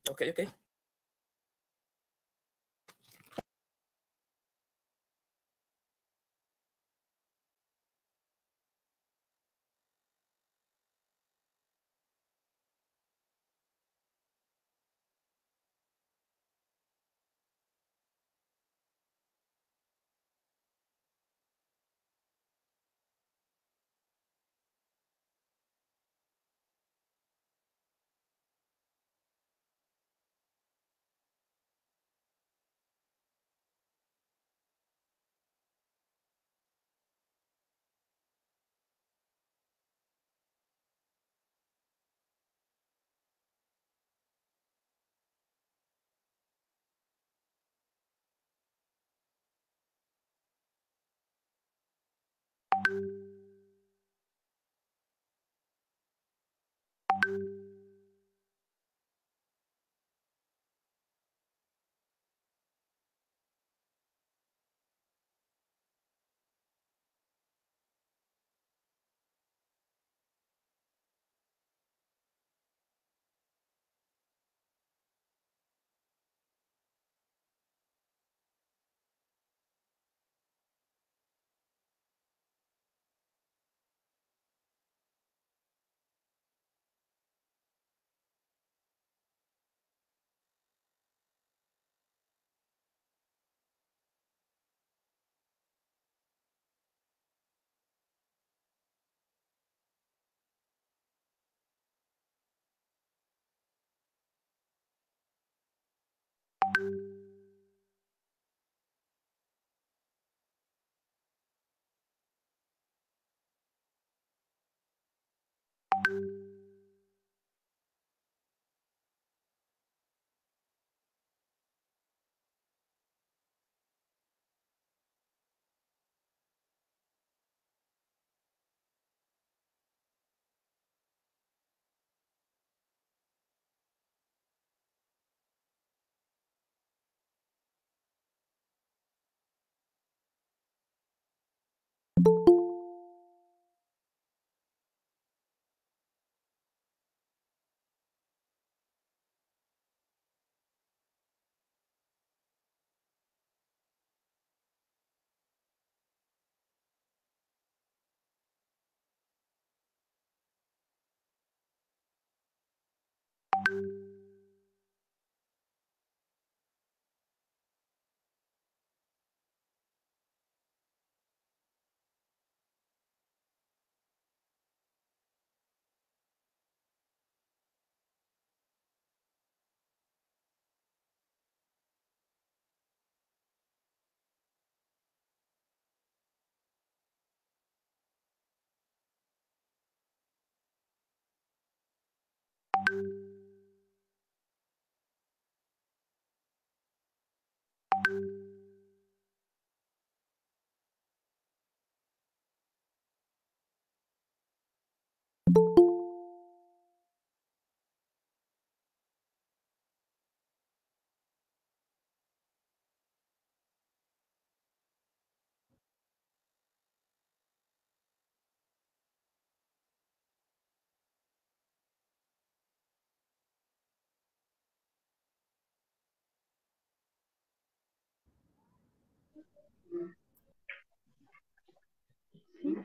Ok, ok.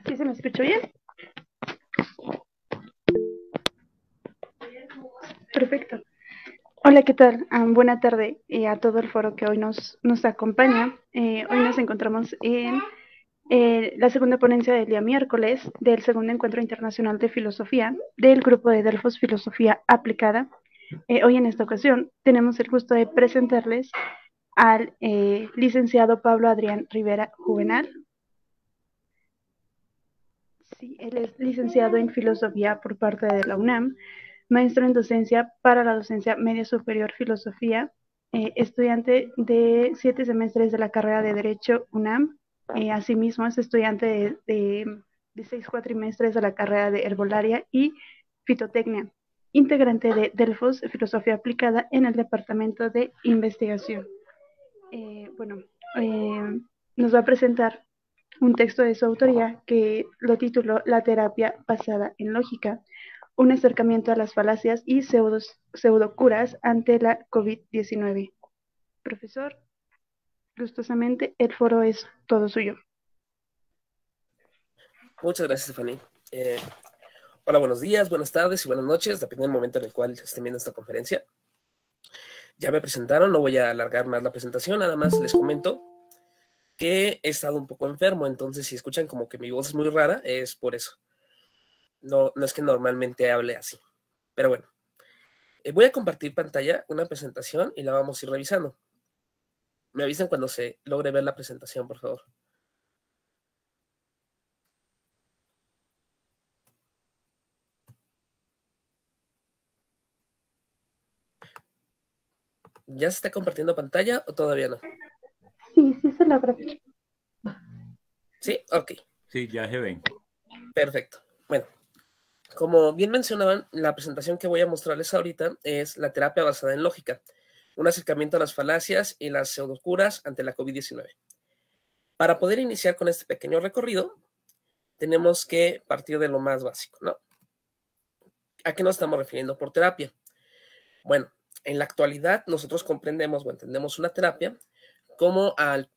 ¿Sí se me escuchó bien? Perfecto. Hola, ¿qué tal? Buena tarde a todo el foro que hoy nos acompaña. Hoy nos encontramos en la segunda ponencia del día miércoles del segundo encuentro internacional de filosofía del grupo de Delfos Filosofía Aplicada. Hoy en esta ocasión tenemos el gusto de presentarles al licenciado Pablo Adrián Rivera Juvenal. Sí, él es licenciado en filosofía por parte de la UNAM, maestro en docencia para la docencia media superior filosofía, estudiante de 7 semestres de la carrera de Derecho UNAM. Asimismo, es estudiante de 6 cuatrimestres de la carrera de Herbolaria y Fitotecnia, integrante de Delfos Filosofía Aplicada en el Departamento de Investigación. Bueno, eh, nos va a presentar un texto de su autoría que lo tituló La terapia basada en lógica, un acercamiento a las falacias y pseudocuras ante la COVID-19. Profesor, gustosamente, el foro es todo suyo. Muchas gracias, Stephanie. Hola, buenos días, buenas tardes y buenas noches, dependiendo del momento en el cual estén viendo esta conferencia. Ya me presentaron, no voy a alargar más la presentación, nada más les comento que he estado un poco enfermo, entonces si escuchan como que mi voz es muy rara, es por eso. No es que normalmente hable así, pero bueno. Voy a compartir pantalla, una presentación, y la vamos a ir revisando. Me avisan cuando se logre ver la presentación, por favor. ¿Ya se está compartiendo pantalla o todavía no? Sí, sí se logra. ¿Sí? Ok. Sí, ya se ven. Perfecto. Bueno, como bien mencionaban, la presentación que voy a mostrarles ahorita es la terapia basada en lógica, un acercamiento a las falacias y las pseudocuras ante la COVID-19. Para poder iniciar con este pequeño recorrido, tenemos que partir de lo más básico, ¿no? ¿A qué nos estamos refiriendo por terapia? Bueno, en la actualidad nosotros comprendemos o entendemos una terapia como al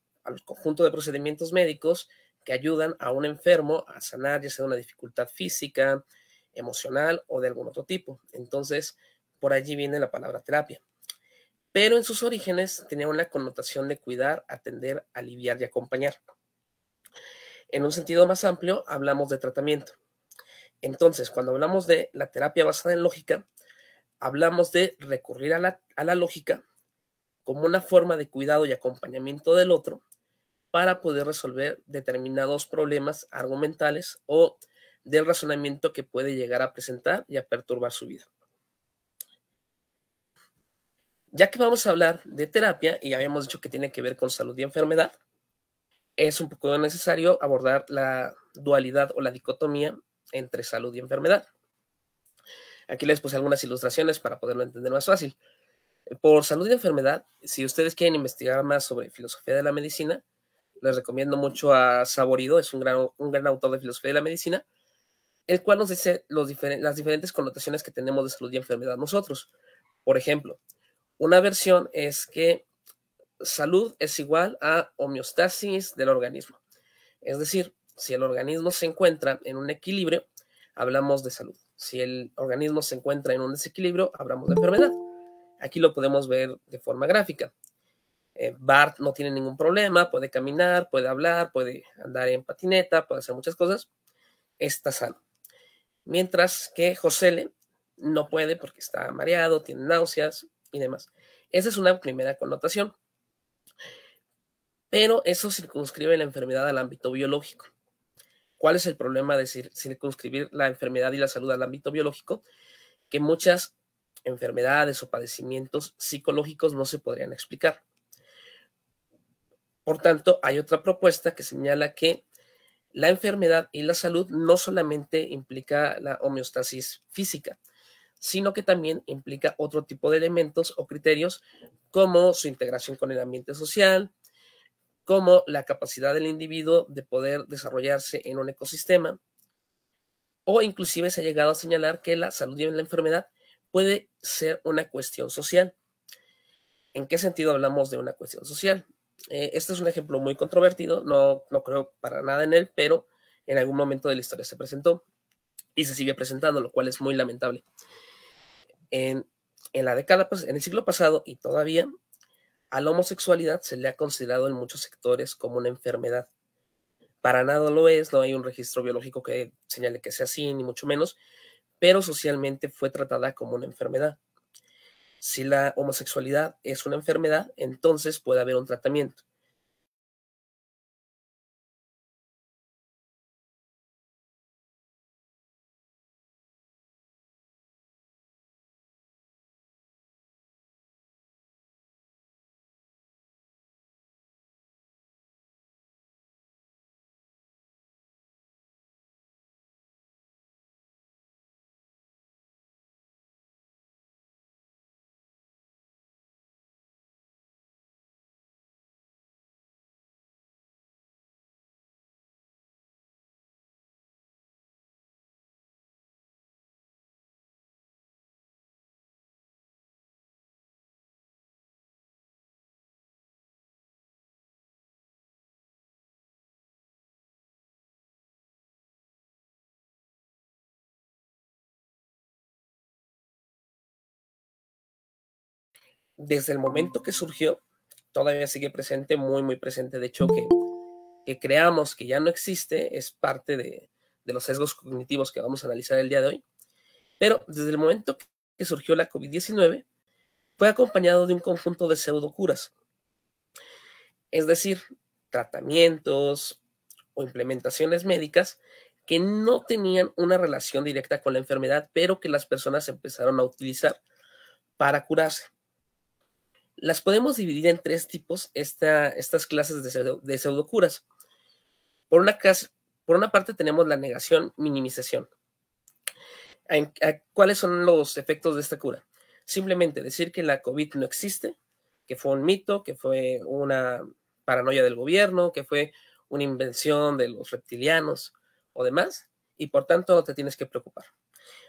conjunto de procedimientos médicos que ayudan a un enfermo a sanar ya sea una dificultad física, emocional o de algún otro tipo. Entonces, por allí viene la palabra terapia. Pero en sus orígenes tenía una connotación de cuidar, atender, aliviar y acompañar. En un sentido más amplio, hablamos de tratamiento. Entonces, cuando hablamos de la terapia basada en lógica, hablamos de recurrir a la lógica como una forma de cuidado y acompañamiento del otro para poder resolver determinados problemas argumentales o del razonamiento que puede llegar a presentar y a perturbar su vida. Ya que vamos a hablar de terapia y habíamos dicho que tiene que ver con salud y enfermedad, es un poco necesario abordar la dualidad o la dicotomía entre salud y enfermedad. Aquí les puse algunas ilustraciones para poderlo entender más fácil. Por salud y enfermedad, si ustedes quieren investigar más sobre filosofía de la medicina, les recomiendo mucho a Saborido, es un gran autor de filosofía de la medicina, el cual nos dice las diferentes connotaciones que tenemos de salud y enfermedad nosotros. Por ejemplo, una versión es que salud es igual a homeostasis del organismo. Es decir, si el organismo se encuentra en un equilibrio, hablamos de salud. Si el organismo se encuentra en un desequilibrio, hablamos de enfermedad. Aquí lo podemos ver de forma gráfica. Bart no tiene ningún problema, puede caminar, puede hablar, puede andar en patineta, puede hacer muchas cosas, está sano. Mientras que Josele no puede porque está mareado, tiene náuseas y demás. Esa es una primera connotación, pero eso circunscribe la enfermedad al ámbito biológico. ¿Cuál es el problema de circunscribir la enfermedad y la salud al ámbito biológico? Que muchas enfermedades o padecimientos psicológicos no se podrían explicar. Por tanto, hay otra propuesta que señala que la enfermedad y la salud no solamente implica la homeostasis física, sino que también implica otro tipo de elementos o criterios como su integración con el ambiente social, como la capacidad del individuo de poder desarrollarse en un ecosistema, o inclusive se ha llegado a señalar que la salud y la enfermedad puede ser una cuestión social. ¿En qué sentido hablamos de una cuestión social? Este es un ejemplo muy controvertido, no creo para nada en él, pero en algún momento de la historia se presentó y se sigue presentando, lo cual es muy lamentable. En el siglo pasado y todavía, a la homosexualidad se le ha considerado en muchos sectores como una enfermedad. Para nada lo es, no hay un registro biológico que señale que sea así, ni mucho menos, pero socialmente fue tratada como una enfermedad. Si la homosexualidad es una enfermedad, entonces puede haber un tratamiento. desde el momento que surgió, todavía sigue presente, muy, muy presente. De hecho, que creamos que ya no existe es parte de los sesgos cognitivos que vamos a analizar el día de hoy. Pero desde el momento que surgió la COVID-19, fue acompañado de un conjunto de pseudocuras, es decir, tratamientos o implementaciones médicas que no tenían una relación directa con la enfermedad, pero que las personas empezaron a utilizar para curarse. Las podemos dividir en tres tipos, estas clases de pseudocuras. Por una parte tenemos la negación, minimización. ¿Cuáles son los efectos de esta cura? Simplemente decir que la COVID no existe, que fue un mito, que fue una paranoia del gobierno, que fue una invención de los reptilianos o demás, y por tanto no te tienes que preocupar.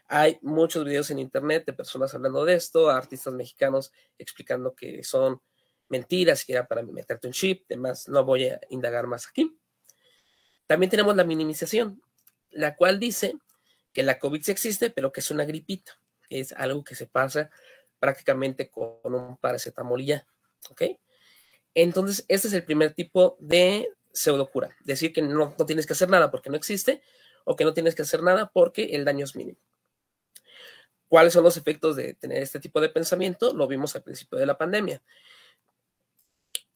Hay muchos videos en internet de personas hablando de esto, artistas mexicanos explicando que son mentiras, que era para meterte un chip, demás, no voy a indagar más aquí. También tenemos la minimización, la cual dice que la COVID sí existe, pero que es una gripita, que es algo que se pasa prácticamente con un paracetamol y ya, ¿ok? Entonces, este es el primer tipo de pseudocura, decir que no tienes que hacer nada porque no existe, o que no tienes que hacer nada porque el daño es mínimo. ¿Cuáles son los efectos de tener este tipo de pensamiento? Lo vimos al principio de la pandemia.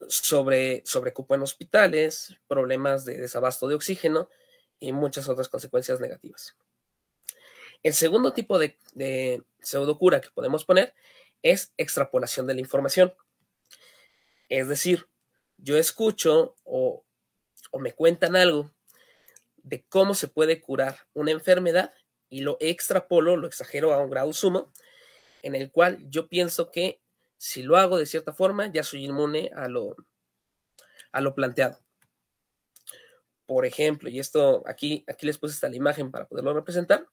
Sobrecupo en hospitales, problemas de desabasto de oxígeno y muchas otras consecuencias negativas. El segundo tipo de pseudocura que podemos poner es extrapolación de la información. Es decir, yo escucho o me cuentan algo de cómo se puede curar una enfermedad y lo extrapolo, lo exagero a un grado sumo, en el cual yo pienso que si lo hago de cierta forma, ya soy inmune a lo planteado. Por ejemplo, y esto aquí les puse esta la imagen para poderlo representar,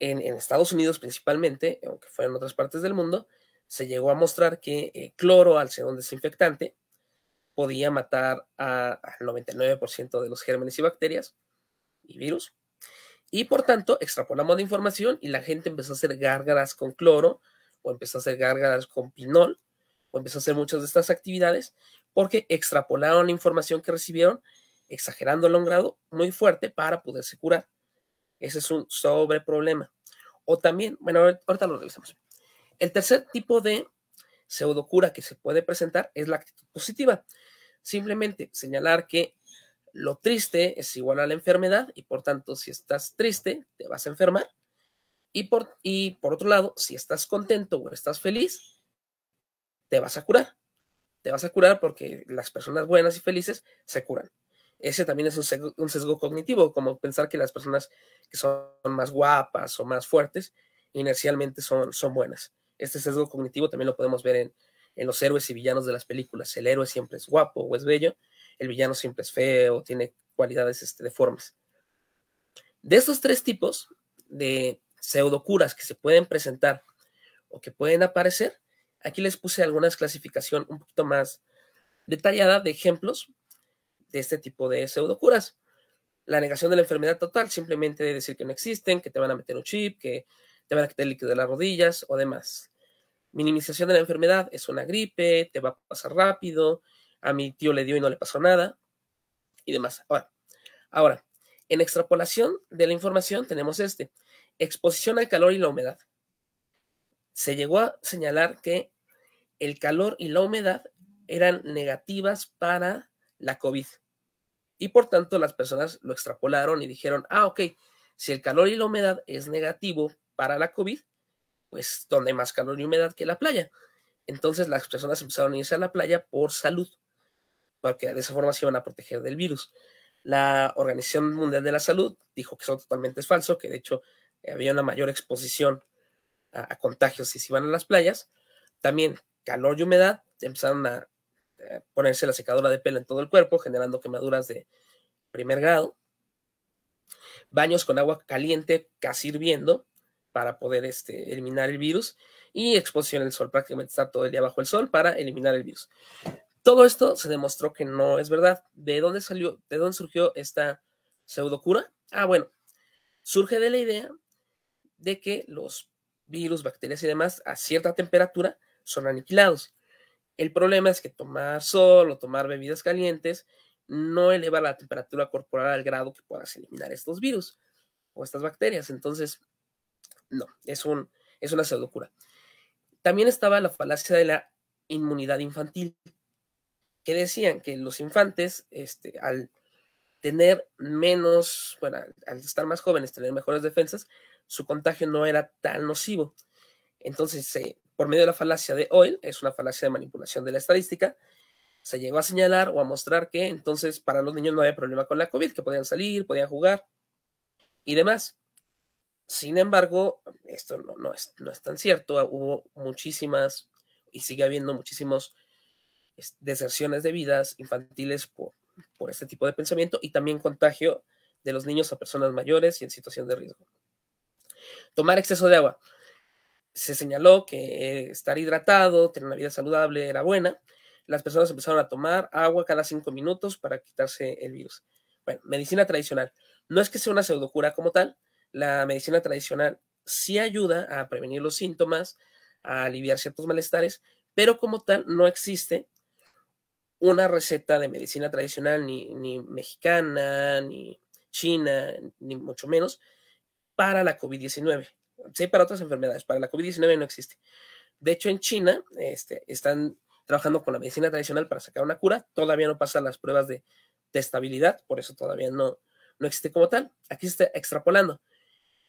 en Estados Unidos principalmente, aunque fuera en otras partes del mundo, se llegó a mostrar que cloro, al ser un desinfectante, podía matar al 99% de los gérmenes y bacterias y virus. Y por tanto, extrapolamos la información y la gente empezó a hacer gárgaras con cloro, o empezó a hacer gárgaras con pinol, o empezó a hacer muchas de estas actividades, porque extrapolaron la información que recibieron, exagerándola a un grado muy fuerte para poderse curar. Ese es un sobreproblema. O también, bueno, ahorita lo revisamos. El tercer tipo de pseudocura que se puede presentar es la actitud positiva. Simplemente señalar que lo triste es igual a la enfermedad y por tanto, si estás triste, te vas a enfermar. Y por otro lado, si estás contento o estás feliz, te vas a curar. Te vas a curar porque las personas buenas y felices se curan. Ese también es un sesgo cognitivo, como pensar que las personas que son más guapas o más fuertes inercialmente son buenas. Este sesgo cognitivo también lo podemos ver en los héroes y villanos de las películas. El héroe siempre es guapo o es bello, el villano siempre es feo, tiene cualidades deformes. De estos tres tipos de pseudocuras que se pueden presentar o que pueden aparecer, aquí les puse algunas clasificación un poquito más detallada de ejemplos de este tipo de pseudocuras. La negación de la enfermedad total, simplemente decir que no existen, que te van a meter un chip, que te van a quitar el líquido de las rodillas o demás. Minimización de la enfermedad, es una gripe, te va a pasar rápido, a mi tío le dio y no le pasó nada, y demás. Ahora, en extrapolación de la información tenemos exposición al calor y la humedad. Se llegó a señalar que el calor y la humedad eran negativas para la COVID. Y por tanto las personas lo extrapolaron y dijeron, ok, si el calor y la humedad es negativo para la COVID, pues ¿dónde hay más calor y humedad que la playa? Entonces las personas empezaron a irse a la playa por salud, porque de esa forma se iban a proteger del virus. La Organización Mundial de la Salud dijo que eso totalmente es falso, que de hecho había una mayor exposición a contagios si se iban a las playas. También calor y humedad, empezaron a ponerse la secadora de pelo en todo el cuerpo, generando quemaduras de primer grado. Baños con agua caliente, casi hirviendo, para poder eliminar el virus. Y exposición al sol, prácticamente estar todo el día bajo el sol para eliminar el virus. Todo esto se demostró que no es verdad. ¿De dónde surgió esta pseudocura? Bueno, surge de la idea de que los virus, bacterias y demás a cierta temperatura son aniquilados. El problema es que tomar sol o tomar bebidas calientes no eleva la temperatura corporal al grado que puedas eliminar estos virus o estas bacterias. Entonces, no, es una pseudocura. También estaba la falacia de la inmunidad infantil, que decían que los infantes, al tener menos, bueno, al estar más jóvenes, tener mejores defensas, su contagio no era tan nocivo. Entonces, por medio de la falacia de Hoyle, es una falacia de manipulación de la estadística, se llegó a señalar o a mostrar que entonces para los niños no había problema con la COVID, que podían salir, podían jugar y demás. Sin embargo, esto no es tan cierto. Hubo muchísimas y sigue habiendo muchísimas deserciones de vidas infantiles por este tipo de pensamiento y también contagio de los niños a personas mayores y en situación de riesgo. Tomar exceso de agua. Se señaló que estar hidratado, tener una vida saludable era buena. Las personas empezaron a tomar agua cada 5 minutos para quitarse el virus. Bueno, medicina tradicional. No es que sea una pseudocura como tal. La medicina tradicional sí ayuda a prevenir los síntomas, a aliviar ciertos malestares, pero como tal no existe una receta de medicina tradicional, ni mexicana, ni china, ni mucho menos, para la COVID-19. Sí, para otras enfermedades, para la COVID-19 no existe. De hecho, en China están trabajando con la medicina tradicional para sacar una cura. Todavía no pasan las pruebas de estabilidad, por eso todavía no existe como tal. Aquí se está extrapolando.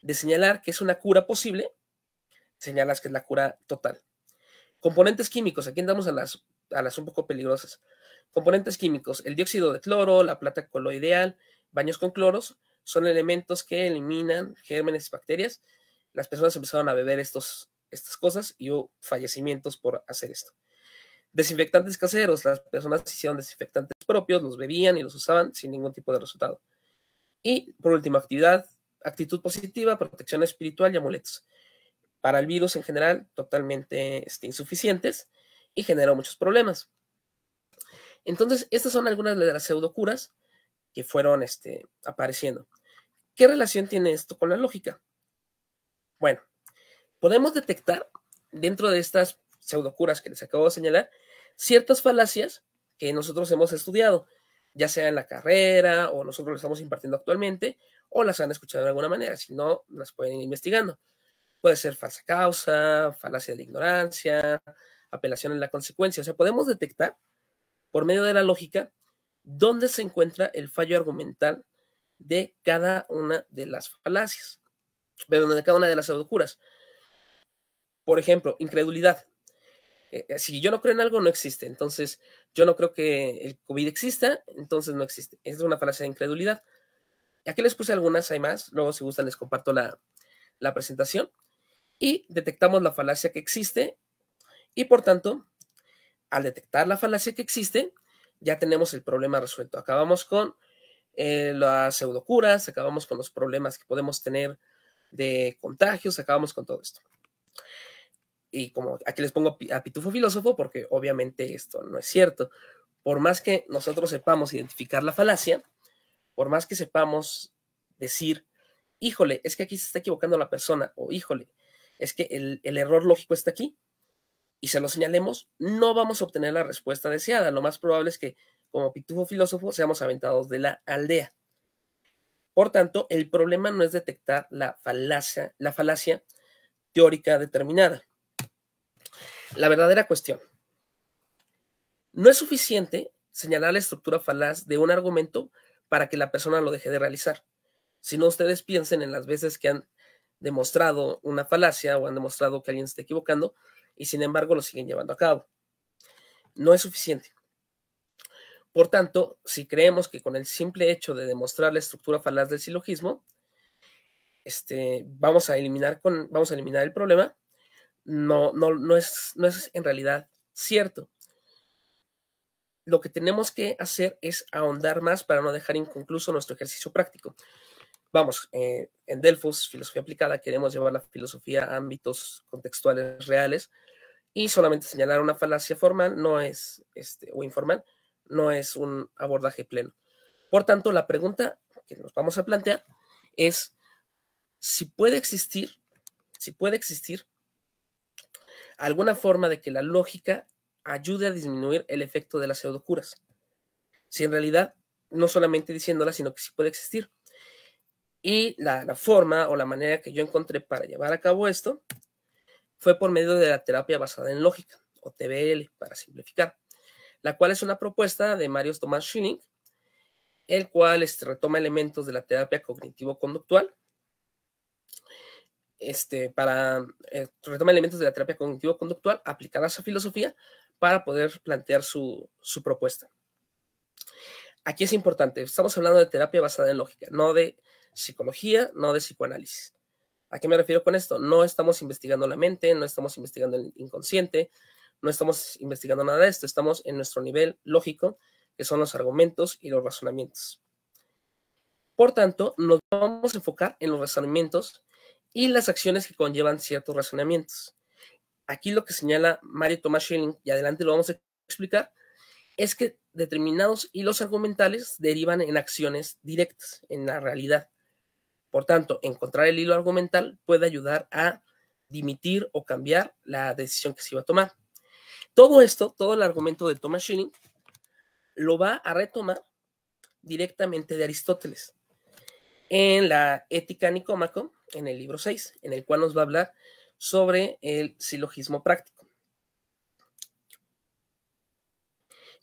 De señalar que es una cura posible, señalas que es la cura total. Componentes químicos, aquí andamos a las un poco peligrosas. Componentes químicos, el dióxido de cloro, la plata coloidal, baños con cloros, son elementos que eliminan gérmenes y bacterias. Las personas empezaron a beber estas cosas y hubo fallecimientos por hacer esto. Desinfectantes caseros, las personas hicieron desinfectantes propios, los bebían y los usaban sin ningún tipo de resultado. Y por último, actitud positiva, protección espiritual y amuletos. Para el virus en general, totalmente insuficientes y generó muchos problemas. Entonces, estas son algunas de las pseudocuras que fueron apareciendo. ¿Qué relación tiene esto con la lógica? Bueno, podemos detectar dentro de estas pseudocuras que les acabo de señalar ciertas falacias que nosotros hemos estudiado, ya sea en la carrera o nosotros las estamos impartiendo actualmente o las han escuchado de alguna manera, si no, las pueden ir investigando. Puede ser falsa causa, falacia de la ignorancia, apelación en la consecuencia. O sea, podemos detectar por medio de la lógica dónde se encuentra el fallo argumental de cada una de las falacias, de cada una de las pseudocuras. Por ejemplo, incredulidad. Si yo no creo en algo, no existe. Entonces, yo no creo que el COVID exista, entonces no existe. Es una falacia de incredulidad. Aquí les puse algunas, hay más. Luego, si gustan, les comparto la presentación. Y detectamos la falacia que existe. Y por tanto, al detectar la falacia que existe, ya tenemos el problema resuelto. Acabamos con las pseudocuras, acabamos con los problemas que podemos tener de contagios, acabamos con todo esto. Y como aquí les pongo a Pitufo Filósofo, porque obviamente esto no es cierto. Por más que nosotros sepamos identificar la falacia, por más que sepamos decir, híjole, es que aquí se está equivocando la persona, o híjole, es que el error lógico está aquí, y se lo señalemos, no vamos a obtener la respuesta deseada. Lo más probable es que, como Pitufo Filósofo, seamos aventados de la aldea. Por tanto, el problema no es detectar la falacia teórica determinada. La verdadera cuestión. No es suficiente señalar la estructura falaz de un argumento para que la persona lo deje de realizar. Si no, ustedes piensen en las veces que han demostrado una falacia o han demostrado que alguien se está equivocando y sin embargo lo siguen llevando a cabo. No es suficiente. Por tanto, si creemos que con el simple hecho de demostrar la estructura falaz del silogismo, vamos a eliminar el problema, no es en realidad cierto. Lo que tenemos que hacer es ahondar más para no dejar inconcluso nuestro ejercicio práctico. Vamos, en Delfos, filosofía aplicada, queremos llevar la filosofía a ámbitos contextuales reales y solamente señalar una falacia formal no es, o informal, no es un abordaje pleno. Por tanto, la pregunta que nos vamos a plantear es si puede existir alguna forma de que la lógica ayude a disminuir el efecto de las pseudocuras. Si en realidad, no solamente diciéndola, sino que sí puede existir. Y la forma o la manera que yo encontré para llevar a cabo esto fue por medio de la terapia basada en lógica, o TBL, para simplificar, la cual es una propuesta de Marius Thomas Schilling, el cual retoma elementos de la terapia cognitivo-conductual, retoma elementos de la terapia cognitivo-conductual aplicadas a filosofía para poder plantear su propuesta. Aquí es importante, estamos hablando de terapia basada en lógica, no de psicología, no de psicoanálisis. ¿A qué me refiero con esto? No estamos investigando la mente, no estamos investigando el inconsciente, no estamos investigando nada de esto, estamos en nuestro nivel lógico, que son los argumentos y los razonamientos. Por tanto, nos vamos a enfocar en los razonamientos y las acciones que conllevan ciertos razonamientos. Aquí lo que señala Mario Thomas Schilling, y adelante lo vamos a explicar, es que determinados hilos argumentales derivan en acciones directas, en la realidad. Por tanto, encontrar el hilo argumental puede ayudar a dimitir o cambiar la decisión que se iba a tomar. Todo esto, todo el argumento de Thomas Schilling, lo va a retomar directamente de Aristóteles en la Ética Nicómaco, en el libro 6, en el cual nos va a hablar sobre el silogismo práctico.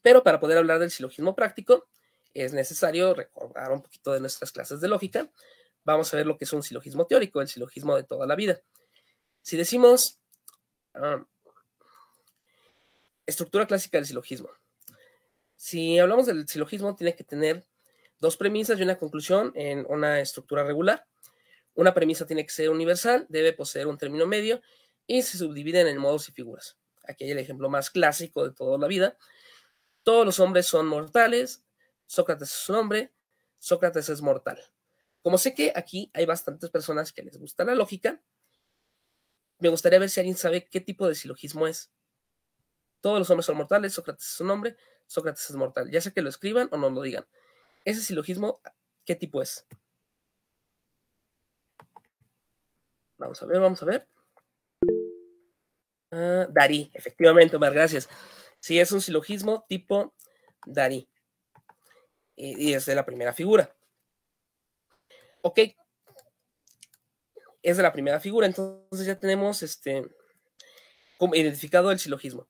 Pero para poder hablar del silogismo práctico, es necesario recordar un poquito de nuestras clases de lógica. Vamos a ver lo que es un silogismo teórico, el silogismo de toda la vida. Si decimos estructura clásica del silogismo, si hablamos del silogismo, tiene que tener dos premisas y una conclusión en una estructura regular. Una premisa tiene que ser universal, debe poseer un término medio y se subdivide en modos y figuras. Aquí hay el ejemplo más clásico de toda la vida. Todos los hombres son mortales, Sócrates es un hombre, Sócrates es mortal. Como sé que aquí hay bastantes personas que les gusta la lógica, me gustaría ver si alguien sabe qué tipo de silogismo es. Todos los hombres son mortales, Sócrates es un hombre, Sócrates es mortal. Ya sea que lo escriban o no lo digan. Ese silogismo, ¿qué tipo es? Vamos a ver. Darí, efectivamente, Omar, gracias. Sí, es un silogismo tipo Darí. Y es de la primera figura. Ok. Es de la primera figura, entonces ya tenemos como identificado el silogismo.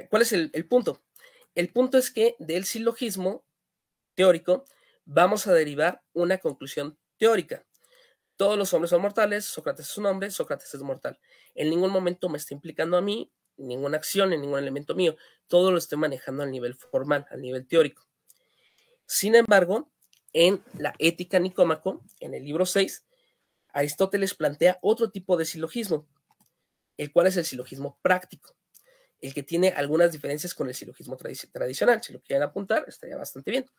¿Cuál es el punto? El punto es que del silogismo teórico vamos a derivar una conclusión teórica. Todos los hombres son mortales, Sócrates es un hombre, Sócrates es mortal. En ningún momento me está implicando a mí ninguna acción, en ningún elemento mío. Todo lo estoy manejando al nivel formal, al nivel teórico. Sin embargo, en la Ética Nicómaco, en el libro 6, Aristóteles plantea otro tipo de silogismo, el cual es el silogismo práctico, el que tiene algunas diferencias con el silogismo tradicional. Si lo quieren apuntar, estaría bastante bien.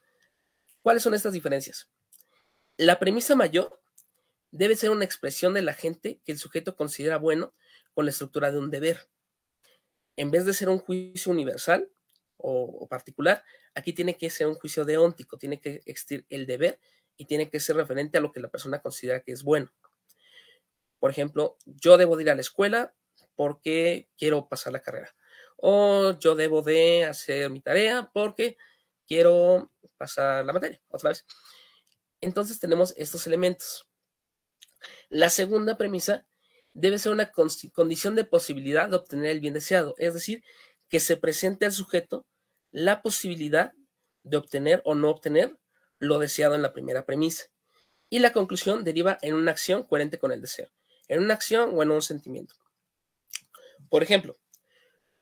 ¿Cuáles son estas diferencias? La premisa mayor debe ser una expresión de la gente que el sujeto considera bueno con la estructura de un deber. En vez de ser un juicio universal o particular, aquí tiene que ser un juicio deóntico, tiene que existir el deber y tiene que ser referente a lo que la persona considera que es bueno. Por ejemplo, yo debo de ir a la escuela porque quiero pasar la carrera. O yo debo de hacer mi tarea porque quiero pasar la materia, otra vez. Entonces tenemos estos elementos. La segunda premisa debe ser una condición de posibilidad de obtener el bien deseado, es decir, que se presente al sujeto la posibilidad de obtener o no obtener lo deseado en la primera premisa. Y la conclusión deriva en una acción coherente con el deseo, en una acción o en un sentimiento. Por ejemplo,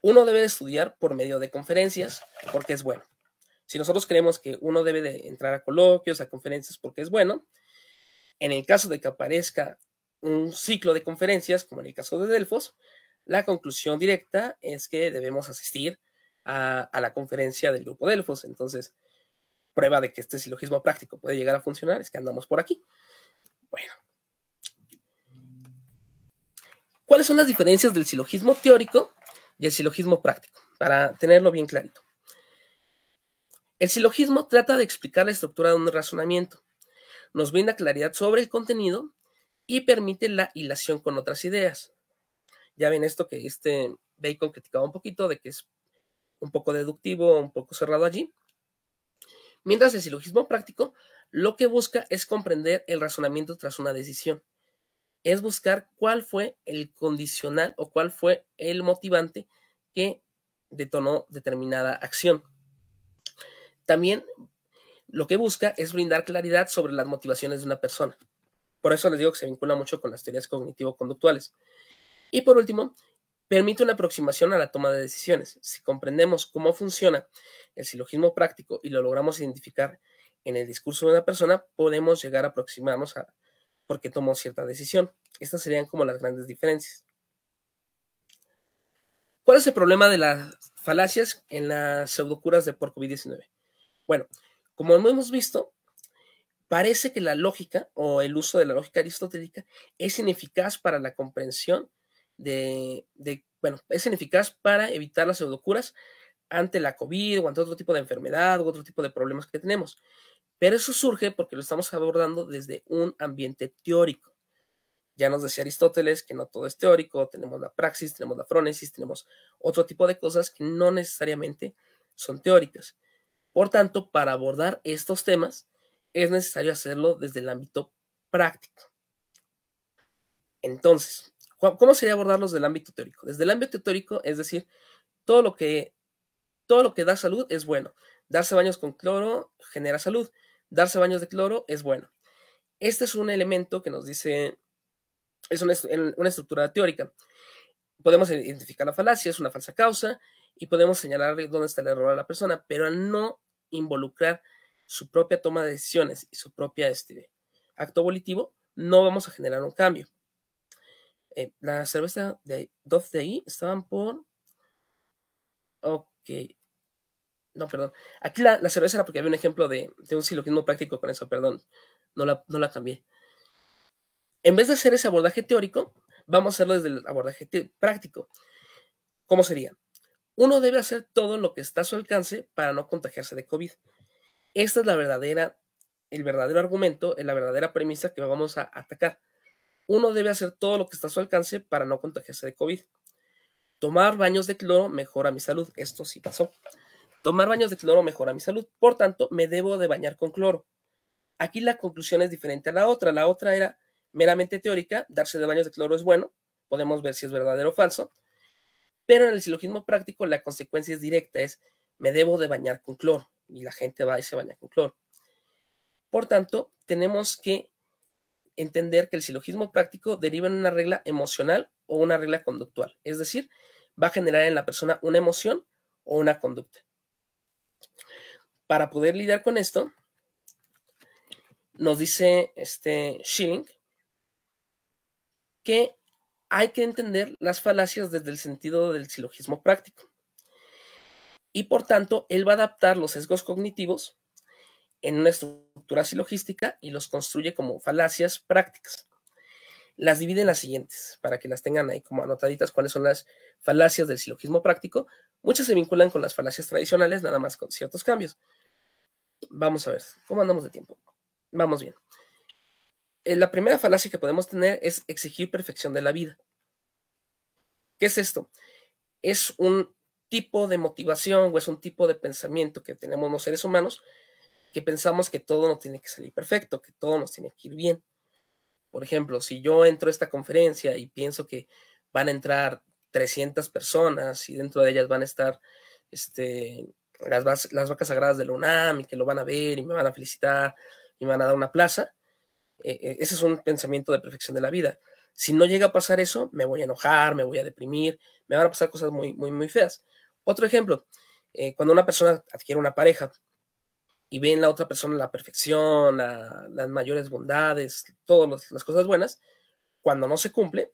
uno debe de estudiar por medio de conferencias porque es bueno. Si nosotros creemos que uno debe de entrar a coloquios, a conferencias porque es bueno, en el caso de que aparezca un ciclo de conferencias, como en el caso de Delfos, la conclusión directa es que debemos asistir a la conferencia del grupo Delfos. Entonces, prueba de que este silogismo práctico puede llegar a funcionar es que andamos por aquí. Bueno. ¿Cuáles son las diferencias del silogismo teórico y el silogismo práctico? Para tenerlo bien clarito. El silogismo trata de explicar la estructura de un razonamiento. Nos brinda claridad sobre el contenido y permite la hilación con otras ideas. Ya ven esto que Bacon criticaba un poquito, de que es un poco deductivo, un poco cerrado allí. Mientras el silogismo práctico lo que busca es comprender el razonamiento tras una decisión. Es buscar cuál fue el condicional o cuál fue el motivante que detonó determinada acción. También lo que busca es brindar claridad sobre las motivaciones de una persona. Por eso les digo que se vincula mucho con las teorías cognitivo-conductuales. Y por último, permite una aproximación a la toma de decisiones. Si comprendemos cómo funciona el silogismo práctico y lo logramos identificar en el discurso de una persona, podemos llegar a aproximarnos a por qué tomó cierta decisión. Estas serían como las grandes diferencias. ¿Cuál es el problema de las falacias en las pseudocuras de por COVID-19? Bueno, como hemos visto, parece que la lógica o el uso de la lógica aristotélica es ineficaz para la comprensión es ineficaz para evitar las pseudocuras ante la COVID o ante otro tipo de enfermedad u otro tipo de problemas que tenemos. Pero eso surge porque lo estamos abordando desde un ambiente teórico. Ya nos decía Aristóteles que no todo es teórico, tenemos la praxis, tenemos la frónesis, tenemos otro tipo de cosas que no necesariamente son teóricas. Por tanto, para abordar estos temas es necesario hacerlo desde el ámbito práctico. Entonces, ¿cómo sería abordarlos del ámbito teórico? Desde el ámbito teórico, es decir, todo lo que da salud es bueno. Darse baños con cloro genera salud. Darse baños de cloro es bueno. Este es un elemento que nos dice, es una estructura teórica. Podemos identificar la falacia, es una falsa causa, y podemos señalar dónde está el error a la persona, pero al no involucrar su propia toma de decisiones y su propia acto volitivo, no vamos a generar un cambio. La cerveza de Dove de ahí estaban por... Ok. No, perdón. Aquí la cerveza era porque había un ejemplo de un silogismo práctico con eso, perdón. No la cambié. En vez de hacer ese abordaje teórico, vamos a hacerlo desde el abordaje práctico. ¿Cómo sería? Uno debe hacer todo lo que está a su alcance para no contagiarse de COVID. Esta es el verdadero argumento, la verdadera premisa que vamos a atacar. Uno debe hacer todo lo que está a su alcance para no contagiarse de COVID. Tomar baños de cloro mejora mi salud. Esto sí pasó. Tomar baños de cloro mejora mi salud. Por tanto, me debo de bañar con cloro. Aquí la conclusión es diferente a la otra. La otra era meramente teórica. Darse de baños de cloro es bueno. Podemos ver si es verdadero o falso. Pero en el silogismo práctico la consecuencia es directa. Es me debo de bañar con cloro. Y la gente va y se baña con cloro. Por tanto, tenemos que entender que el silogismo práctico deriva en una regla emocional o una regla conductual. Es decir, va a generar en la persona una emoción o una conducta. Para poder lidiar con esto, nos dice Schilling que hay que entender las falacias desde el sentido del silogismo práctico. Y por tanto, él va a adaptar los sesgos cognitivos en una estructura silogística y los construye como falacias prácticas. Las divide en las siguientes, para que las tengan ahí como anotaditas cuáles son las falacias del silogismo práctico. Muchas se vinculan con las falacias tradicionales, nada más con ciertos cambios. Vamos a ver, ¿cómo andamos de tiempo? Vamos bien. La primera falacia que podemos tener es exigir perfección de la vida. ¿Qué es esto? Es un tipo de motivación o es un tipo de pensamiento que tenemos los seres humanos que pensamos que todo nos tiene que salir perfecto, que todo nos tiene que ir bien. Por ejemplo, si yo entro a esta conferencia y pienso que van a entrar 300 personas y dentro de ellas van a estar las vacas sagradas de la UNAM y que lo van a ver y me van a felicitar y me van a dar una plaza, ese es un pensamiento de perfección de la vida. Si no llega a pasar eso, me voy a enojar, me voy a deprimir, me van a pasar cosas muy, muy, muy feas. Otro ejemplo, cuando una persona adquiere una pareja y ve en la otra persona la perfección, las mayores bondades, todas las cosas buenas, cuando no se cumple,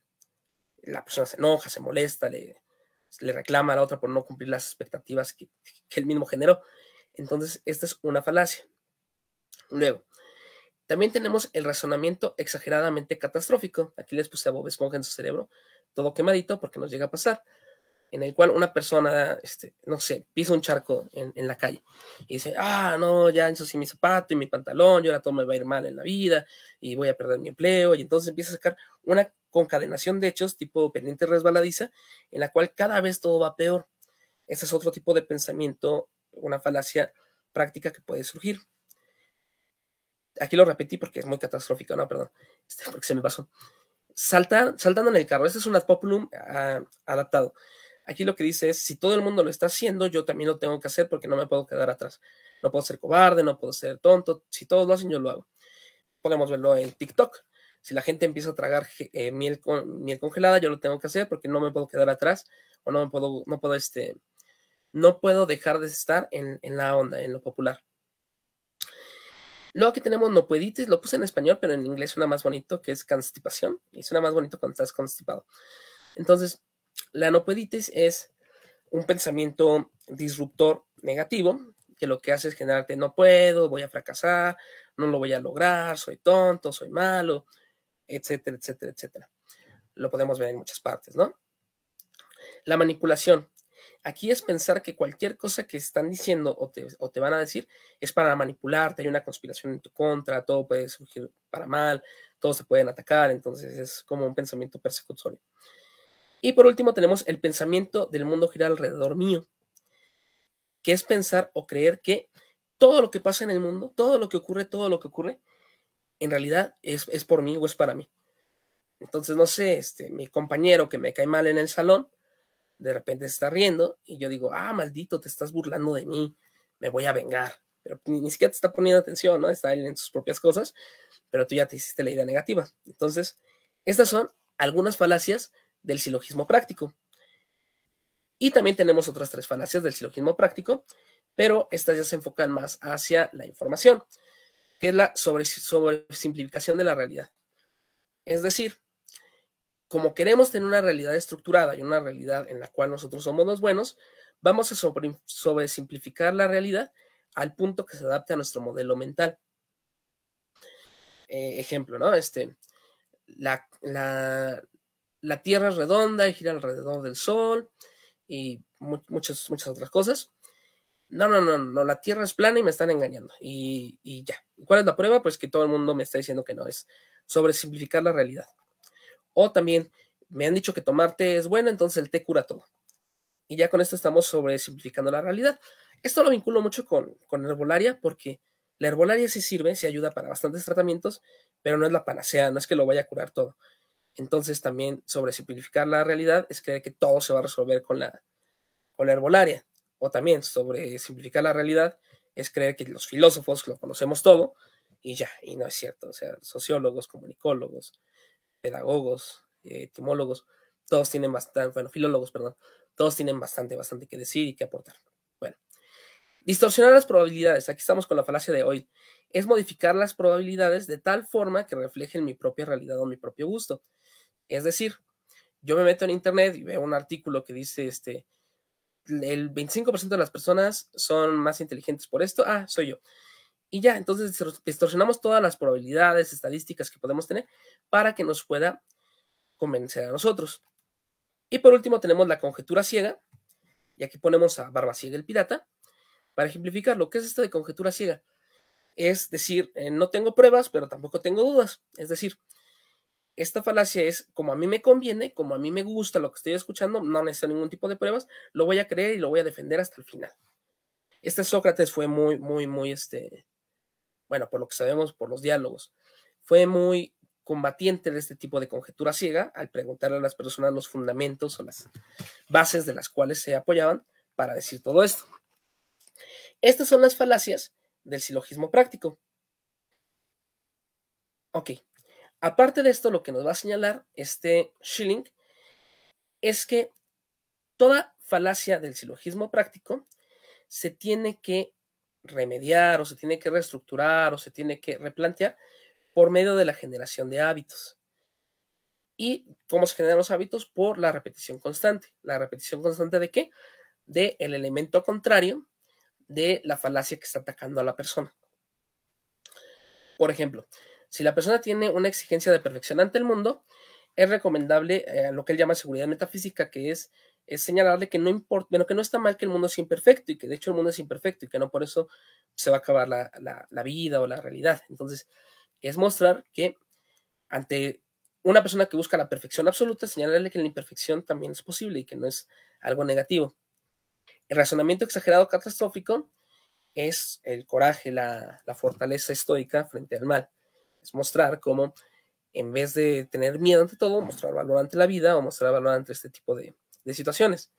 la persona se enoja, se molesta, le reclama a la otra por no cumplir las expectativas que él mismo generó. Entonces, esta es una falacia. Luego, también tenemos el razonamiento exageradamente catastrófico. Aquí les puse a Bob Esponja en su cerebro, todo quemadito porque nos llega a pasar, en el cual una persona, no sé, pisa un charco en la calle y dice, no, ya ensucié mi zapato y mi pantalón, y ahora todo me va a ir mal en la vida y voy a perder mi empleo, y entonces empieza a sacar una concadenación de hechos tipo pendiente resbaladiza, en la cual cada vez todo va peor. Ese es otro tipo de pensamiento, una falacia práctica que puede surgir. Aquí lo repetí porque es muy catastrófico, no, perdón, porque se me pasó. Saltando en el carro, este es un ad populum adaptado. Aquí lo que dice es, si todo el mundo lo está haciendo, yo también lo tengo que hacer porque no me puedo quedar atrás. No puedo ser cobarde, no puedo ser tonto. Si todos lo hacen, yo lo hago. Podemos verlo en TikTok. Si la gente empieza a tragar miel congelada, yo lo tengo que hacer porque no me puedo quedar atrás o no puedo dejar de estar en la onda, en lo popular. Luego aquí tenemos no pueditis, lo puse en español, pero en inglés suena más bonito, que es constipación, y suena más bonito cuando estás constipado. Entonces, la no pueditis es un pensamiento disruptor negativo, que lo que hace es generarte no puedo, voy a fracasar, no lo voy a lograr, soy tonto, soy malo, etcétera, etcétera, etcétera. Lo podemos ver en muchas partes, ¿no? La manipulación. Aquí es pensar que cualquier cosa que están diciendo o te van a decir es para manipularte, hay una conspiración en tu contra, todo puede surgir para mal, todos se pueden atacar, entonces es como un pensamiento persecutorio. Y por último tenemos el pensamiento del mundo gira alrededor mío, que es pensar o creer que todo lo que pasa en el mundo, todo lo que ocurre, en realidad es por mí o es para mí. Entonces, no sé, mi compañero que me cae mal en el salón, de repente se está riendo y yo digo, maldito, te estás burlando de mí, me voy a vengar. Pero ni siquiera te está poniendo atención, ¿no? Está él en sus propias cosas, pero tú ya te hiciste la idea negativa. Entonces, estas son algunas falacias del silogismo práctico. Y también tenemos otras 3 falacias del silogismo práctico, pero estas ya se enfocan más hacia la información, que es la sobresimplificación de la realidad. Es decir, como queremos tener una realidad estructurada y una realidad en la cual nosotros somos los buenos, vamos a sobresimplificar la realidad al punto que se adapte a nuestro modelo mental. Ejemplo, ¿no? La Tierra es redonda y gira alrededor del Sol y muchas otras cosas. No, la Tierra es plana y me están engañando. Y ya. ¿Cuál es la prueba? Pues que todo el mundo me está diciendo que no, es sobresimplificar la realidad. O también me han dicho que tomar té es bueno, entonces el té cura todo. Y ya con esto estamos sobresimplificando la realidad. Esto lo vinculo mucho con herbolaria porque la herbolaria sí sirve, sí ayuda para bastantes tratamientos, pero no es la panacea, no es que lo vaya a curar todo. Entonces también sobresimplificar la realidad es creer que todo se va a resolver con la herbolaria. O también sobresimplificar la realidad es creer que los filósofos lo conocemos todo y ya, y no es cierto. O sea, sociólogos, comunicólogos, pedagogos, etimólogos, todos tienen bastante, filólogos, perdón, todos tienen bastante que decir y que aportar. Bueno, distorsionar las probabilidades. Aquí estamos con la falacia de hoy. Es modificar las probabilidades de tal forma que reflejen mi propia realidad o mi propio gusto. Es decir, yo me meto en internet y veo un artículo que dice, el 25% de las personas son más inteligentes por esto, soy yo. Y ya, entonces distorsionamos todas las probabilidades, estadísticas que podemos tener para que nos pueda convencer a nosotros. Y por último tenemos la conjetura ciega, y aquí ponemos a Barbaciega el pirata, para ejemplificar lo que es esto de conjetura ciega. Es decir, no tengo pruebas, pero tampoco tengo dudas. Es decir, esta falacia es como a mí me conviene, como a mí me gusta lo que estoy escuchando, no necesito ningún tipo de pruebas, lo voy a creer y lo voy a defender hasta el final. Sócrates fue muy, bueno, por lo que sabemos, por los diálogos, fue muy combatiente de este tipo de conjetura ciega al preguntarle a las personas los fundamentos o las bases de las cuales se apoyaban para decir todo esto. Estas son las falacias del silogismo práctico. Ok, aparte de esto, lo que nos va a señalar Schilling es que toda falacia del silogismo práctico se tiene que remediar o se tiene que reestructurar o se tiene que replantear por medio de la generación de hábitos. ¿Y cómo se generan los hábitos? Por la repetición constante. ¿La repetición constante de qué? De el elemento contrario de la falacia que está atacando a la persona. Por ejemplo, si la persona tiene una exigencia de perfección ante el mundo, es recomendable lo que él llama seguridad metafísica, que es señalarle que no importa, bueno, que no está mal que el mundo sea imperfecto y que de hecho el mundo es imperfecto y que no por eso se va a acabar la vida o la realidad. Entonces, es mostrar que ante Una persona que busca la perfección absoluta, señalarle que la imperfección también es posible y que no es algo negativo. El razonamiento exagerado catastrófico es el coraje, la fortaleza estoica frente al mal. Es mostrar cómo, en vez de tener miedo ante todo, mostrar valor ante la vida o mostrar valor ante este tipo de situaciones.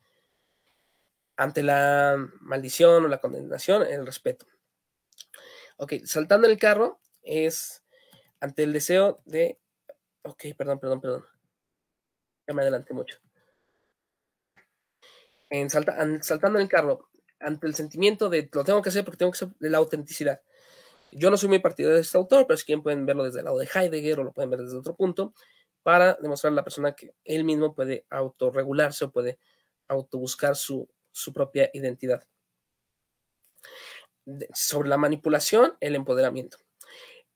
Ante la maldición o la condenación, el respeto. Ok, saltando en el carro es ante el deseo de... Ok, perdón. Ya me adelanté mucho. Saltando en el carro, ante el sentimiento de lo tengo que hacer porque tengo que ser de la autenticidad. Yo no soy muy partidario de este autor, pero si quieren pueden verlo desde el lado de Heidegger o lo pueden ver desde otro punto para demostrar a la persona que él mismo puede autorregularse o puede autobuscar su propia identidad. Sobre la manipulación, el empoderamiento.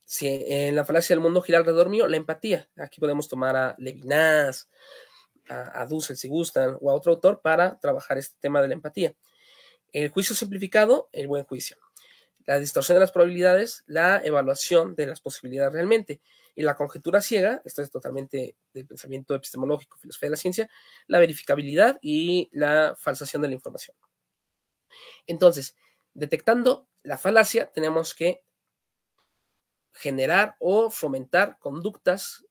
Si en la falacia del mundo gira alrededor mío, la empatía. Aquí podemos tomar a Levinas, a Dussel si gustan, o a otro autor para trabajar este tema de la empatía. El juicio simplificado, el buen juicio. La distorsión de las probabilidades, la evaluación de las posibilidades realmente. Y la conjetura ciega, esto es totalmente del pensamiento epistemológico, filosofía de la ciencia, la verificabilidad y la falsación de la información. Entonces, detectando la falacia, tenemos que generar o fomentar conductas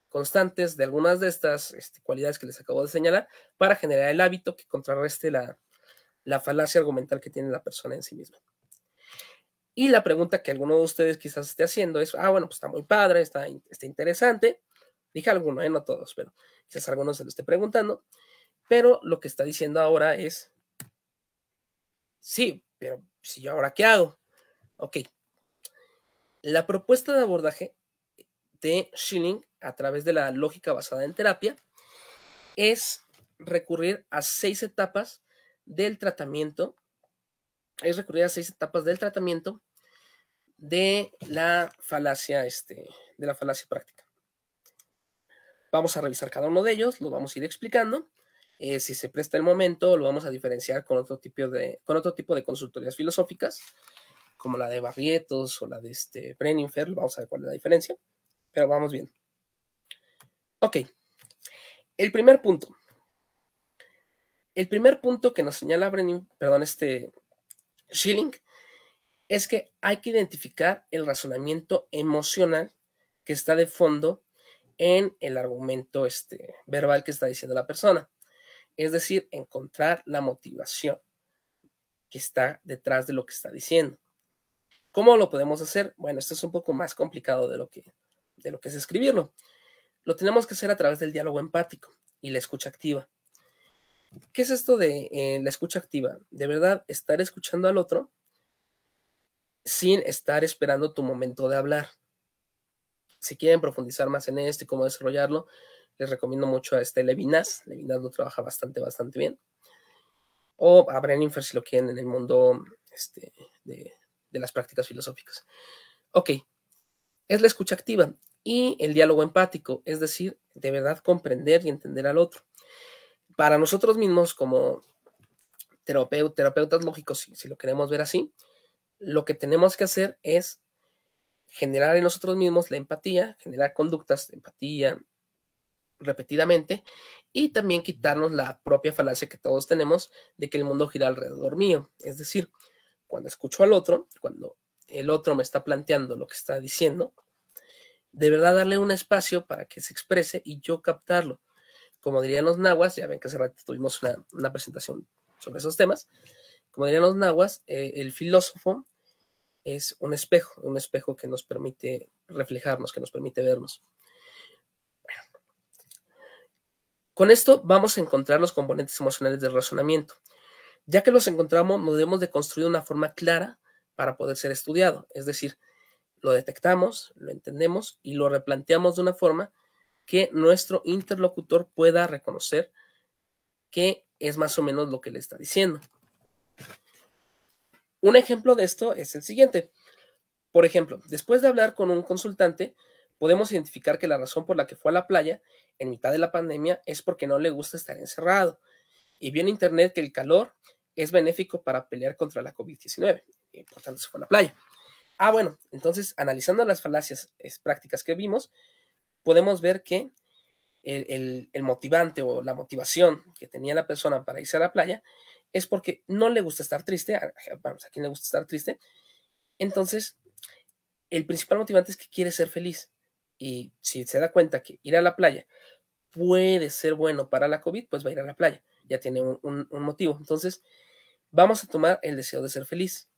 constantes de algunas de estas cualidades que les acabo de señalar para generar el hábito que contrarreste la falacia argumental que tiene la persona en sí misma. Y la pregunta que alguno de ustedes quizás esté haciendo es, bueno, pues está muy padre, está interesante. Dije alguno, no todos, pero quizás algunos se lo esté preguntando. Pero lo que está diciendo ahora es, sí, pero si yo ahora qué hago. Ok. La propuesta de abordaje de Schilling a través de la lógica basada en terapia es recurrir a 6 etapas del tratamiento. Es recurrir a 6 etapas del tratamiento de la falacia, práctica. Vamos a revisar cada uno de ellos, lo vamos a ir explicando. Si se presta el momento, lo vamos a diferenciar con otro tipo de consultorías filosóficas, como la de Barrietos o la de Brenninfer. Vamos a ver cuál es la diferencia, pero vamos bien. Ok, el primer punto. El primer punto que nos señala Schilling es que hay que identificar el razonamiento emocional que está de fondo en el argumento verbal que está diciendo la persona. Es decir, encontrar la motivación que está detrás de lo que está diciendo. ¿Cómo lo podemos hacer? Bueno, esto es un poco más complicado de lo que es escribirlo. Lo tenemos que hacer a través del diálogo empático y la escucha activa. ¿Qué es esto de la escucha activa? De verdad, estar escuchando al otro sin estar esperando tu momento de hablar. Si quieren profundizar más en esto y cómo desarrollarlo, les recomiendo mucho a Levinas. Levinas lo trabaja bastante bien. O a Brenninfer si lo quieren en el mundo de las prácticas filosóficas. Ok, es la escucha activa y el diálogo empático, es decir, de verdad comprender y entender al otro. Para nosotros mismos como terapeutas lógicos, si lo queremos ver así, lo que tenemos que hacer es generar en nosotros mismos la empatía, generar conductas de empatía repetidamente y también quitarnos la propia falacia que todos tenemos de que el mundo gira alrededor mío. Es decir, cuando escucho al otro, cuando el otro me está planteando lo que está diciendo, de verdad darle un espacio para que se exprese y yo captarlo. Como dirían los nahuas, ya ven que hace rato tuvimos una presentación sobre esos temas, como dirían los nahuas, el filósofo es un espejo que nos permite reflejarnos, que nos permite vernos. Con esto vamos a encontrar los componentes emocionales del razonamiento. Ya que los encontramos, nos debemos de construir una forma clara para poder ser estudiado. Es decir, lo detectamos, lo entendemos y lo replanteamos de una forma que nuestro interlocutor pueda reconocer que es más o menos lo que le está diciendo. Un ejemplo de esto es el siguiente. Por ejemplo, después de hablar con un consultante, podemos identificar que la razón por la que fue a la playa en mitad de la pandemia es porque no le gusta estar encerrado y vio en internet que el calor es benéfico para pelear contra la COVID-19 y por tanto se fue a la playa. Bueno, entonces analizando las falacias prácticas que vimos, podemos ver que el motivante o la motivación que tenía la persona para irse a la playa es porque no le gusta estar triste. Vamos, ¿a quién le gusta estar triste? Entonces, el principal motivante es que quiere ser feliz. Y si se da cuenta que ir a la playa puede ser bueno para la COVID, pues va a ir a la playa. Ya tiene un motivo. Entonces, vamos a tomar el deseo de ser feliz.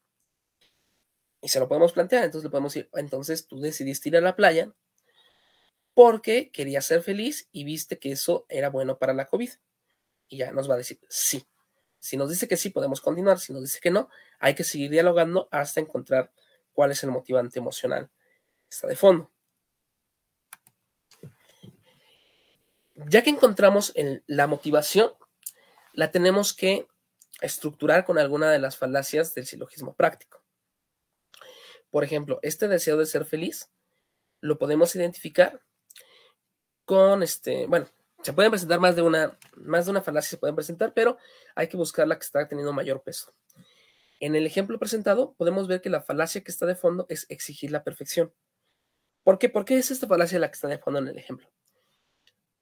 Y se lo podemos plantear. Entonces, le podemos decir, entonces tú decidiste ir a la playa porque querías ser feliz y viste que eso era bueno para la COVID. Y ya nos va a decir sí. Si nos dice que sí, podemos continuar. Si nos dice que no, hay que seguir dialogando hasta encontrar cuál es el motivante emocional que está de fondo. Ya que encontramos la motivación, la tenemos que estructurar con alguna de las falacias del silogismo práctico. Por ejemplo, este deseo de ser feliz lo podemos identificar con bueno, se pueden presentar más de una falacia se pueden presentar, pero hay que buscar la que está teniendo mayor peso. En el ejemplo presentado podemos ver que la falacia que está de fondo es exigir la perfección. ¿Por qué? ¿Por qué es esta falacia la que está de fondo en el ejemplo?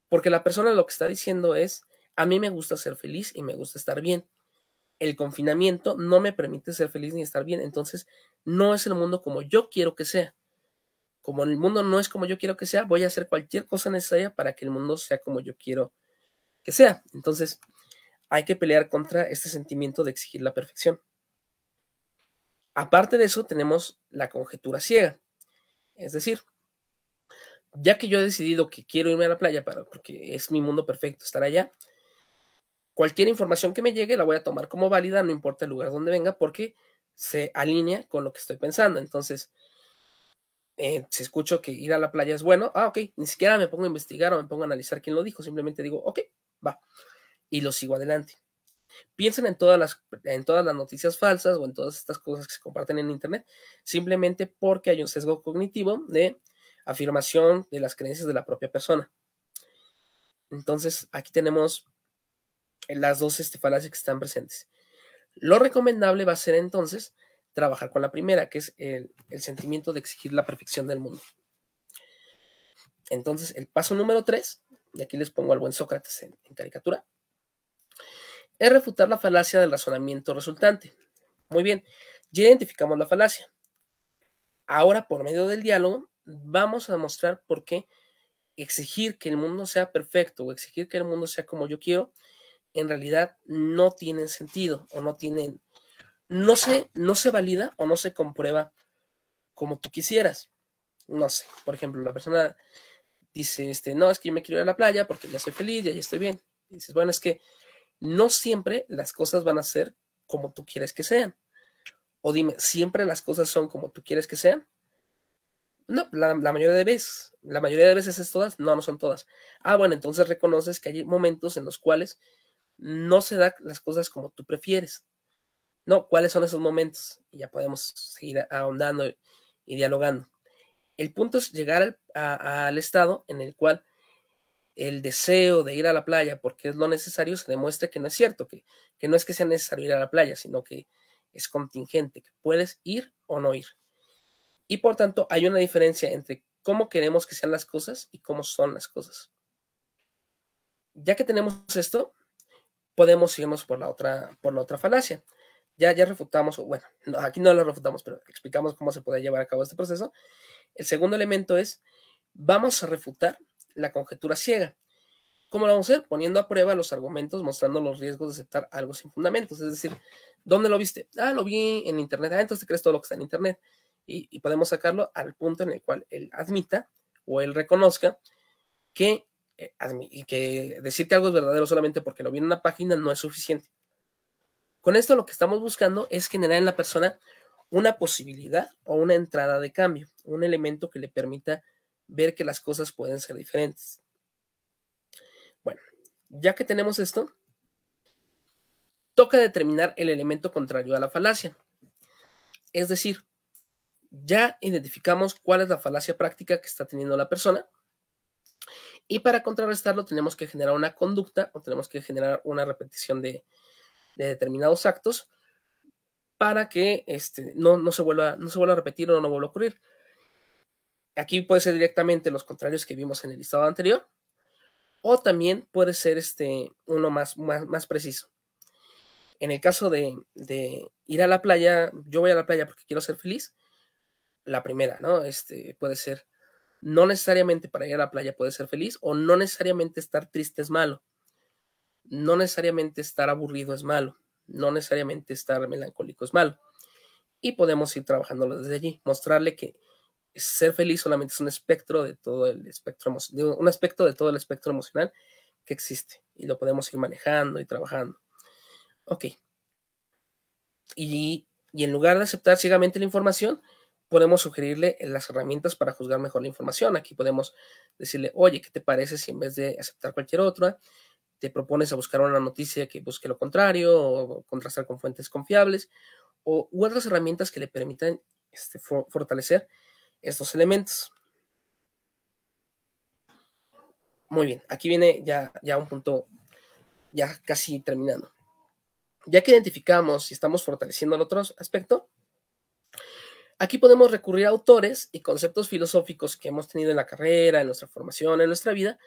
Porque la persona lo que está diciendo es, a mí me gusta ser feliz y me gusta estar bien. El confinamiento no me permite ser feliz ni estar bien, entonces no es el mundo como yo quiero que sea. Como el mundo no es como yo quiero que sea, voy a hacer cualquier cosa necesaria para que el mundo sea como yo quiero que sea. Entonces, hay que pelear contra este sentimiento de exigir la perfección. Aparte de eso, tenemos la conjetura ciega. Es decir, ya que yo he decidido que quiero irme a la playa porque es mi mundo perfecto estar allá, cualquier información que me llegue la voy a tomar como válida, no importa el lugar donde venga, porque se alinea con lo que estoy pensando. Entonces, si escucho que ir a la playa es bueno, ok, ni siquiera me pongo a investigar o me pongo a analizar quién lo dijo, simplemente digo, ok, va, y lo sigo adelante. Piensen en todas las noticias falsas o en todas estas cosas que se comparten en Internet, simplemente porque hay un sesgo cognitivo de afirmación de las creencias de la propia persona. Entonces, aquí tenemos las dos falacias que están presentes. Lo recomendable va a ser entonces trabajar con la primera, que es el sentimiento de exigir la perfección del mundo. Entonces, el paso número 3, y aquí les pongo al buen Sócrates en caricatura, es refutar la falacia del razonamiento resultante. Muy bien, ya identificamos la falacia. Ahora, por medio del diálogo, vamos a demostrar por qué exigir que el mundo sea perfecto o exigir que el mundo sea como yo quiero, en realidad no tienen sentido o no se valida o no se comprueba como tú quisieras. No sé, por ejemplo, la persona dice, no, es que yo me quiero ir a la playa porque ya soy feliz, ya estoy bien. Y dices, bueno, es que no siempre las cosas van a ser como tú quieres que sean. O dime, ¿siempre las cosas son como tú quieres que sean? No, la mayoría de veces. La mayoría de veces es todas, no son todas. Bueno, entonces reconoces que hay momentos en los cuales no se dan las cosas como tú prefieres. No, ¿cuáles son esos momentos? Y ya podemos seguir ahondando y dialogando. El punto es llegar al estado en el cual el deseo de ir a la playa porque es lo necesario se demuestre que no es cierto, que no es que sea necesario ir a la playa, sino que es contingente, que puedes ir o no ir. Y por tanto hay una diferencia entre cómo queremos que sean las cosas y cómo son las cosas. Ya que tenemos esto, podemos irnos por la otra falacia. Ya refutamos, bueno, no, aquí no lo refutamos, pero explicamos cómo se puede llevar a cabo este proceso. El segundo elemento es, vamos a refutar la conjetura ciega. ¿Cómo lo vamos a hacer? Poniendo a prueba los argumentos, mostrando los riesgos de aceptar algo sin fundamentos. Es decir, ¿dónde lo viste? Lo vi en Internet. Entonces te crees todo lo que está en Internet. Y podemos sacarlo al punto en el cual él admita o él reconozca que, y que decir que algo es verdadero solamente porque lo vi en una página no es suficiente. Con esto lo que estamos buscando es generar en la persona una posibilidad o una entrada de cambio, un elemento que le permita ver que las cosas pueden ser diferentes. Bueno, ya que tenemos esto, toca determinar el elemento contrario a la falacia. Es decir, ya identificamos cuál es la falacia práctica que está teniendo la persona y para contrarrestarlo tenemos que generar una conducta o tenemos que generar una repetición de determinados actos para que no se vuelva a repetir o no vuelva a ocurrir. Aquí puede ser directamente los contrarios que vimos en el listado anterior, o también puede ser uno más preciso. En el caso de ir a la playa, yo voy a la playa porque quiero ser feliz, la primera, ¿no? Puede ser, no necesariamente para ir a la playa puede ser feliz, o no necesariamente estar triste es malo, no necesariamente estar aburrido es malo, no necesariamente estar melancólico es malo. Y podemos ir trabajándolo desde allí, mostrarle que ser feliz solamente es un espectro de todo el espectro, un aspecto de todo el espectro emocional que existe, y lo podemos ir manejando y trabajando. Ok. Y en lugar de aceptar ciegamente la información, podemos sugerirle las herramientas para juzgar mejor la información. Aquí podemos decirle, oye, ¿qué te parece si en vez de aceptar cualquier otra, te propones a buscar una noticia que busque lo contrario, o contrastar con fuentes confiables, u otras herramientas que le permitan fortalecer estos elementos? Muy bien, aquí viene ya un punto, ya casi terminando. Ya que identificamos y estamos fortaleciendo el otro aspecto, aquí podemos recurrir a autores y conceptos filosóficos que hemos tenido en la carrera, en nuestra formación, en nuestra vida,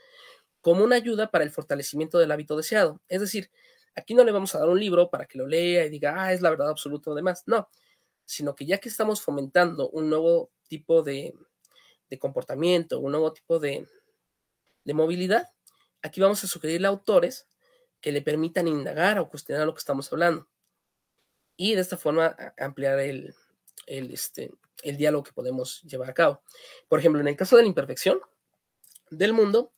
como una ayuda para el fortalecimiento del hábito deseado. Es decir, aquí no le vamos a dar un libro para que lo lea y diga, es la verdad absoluta o demás. No, sino que ya que estamos fomentando un nuevo tipo de comportamiento, un nuevo tipo de movilidad, aquí vamos a sugerirle autores que le permitan indagar o cuestionar lo que estamos hablando, y de esta forma ampliar el diálogo que podemos llevar a cabo. Por ejemplo, en el caso de la imperfección del mundo,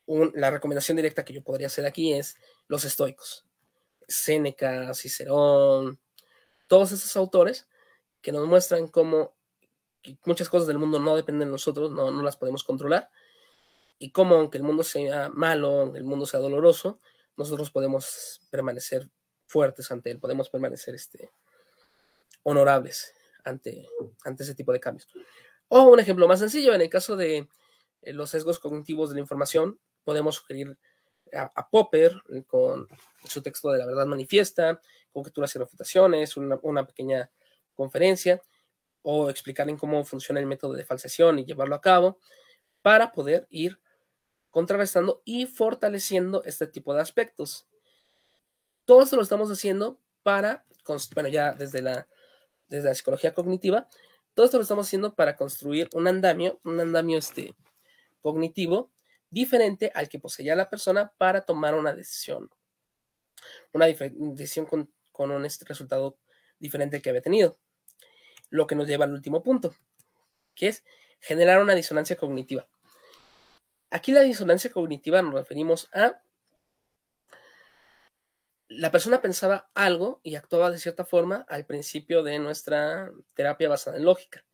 la recomendación directa que yo podría hacer aquí es los estoicos, Séneca, Cicerón, todos esos autores que nos muestran cómo muchas cosas del mundo no dependen de nosotros, no las podemos controlar, y cómo, aunque el mundo sea malo, aunque el mundo sea doloroso, nosotros podemos permanecer fuertes ante él, podemos permanecer honorables ante ese tipo de cambios. O un ejemplo más sencillo, en el caso de los sesgos cognitivos de la información, podemos sugerir a Popper con su texto de La verdad manifiesta, conjeturas y refutaciones, una pequeña conferencia, o explicar en cómo funciona el método de falsación y llevarlo a cabo para poder ir contrarrestando y fortaleciendo este tipo de aspectos. Todo esto lo estamos haciendo para, bueno, ya desde la psicología cognitiva, todo esto lo estamos haciendo para construir un andamio cognitivo diferente al que poseía la persona para tomar una decisión con un resultado diferente que había tenido. Lo que nos lleva al último punto, que es generar una disonancia cognitiva. Aquí la disonancia cognitiva nos referimos a la persona pensaba algo y actuaba de cierta forma al principio de nuestra terapia basada en lógica.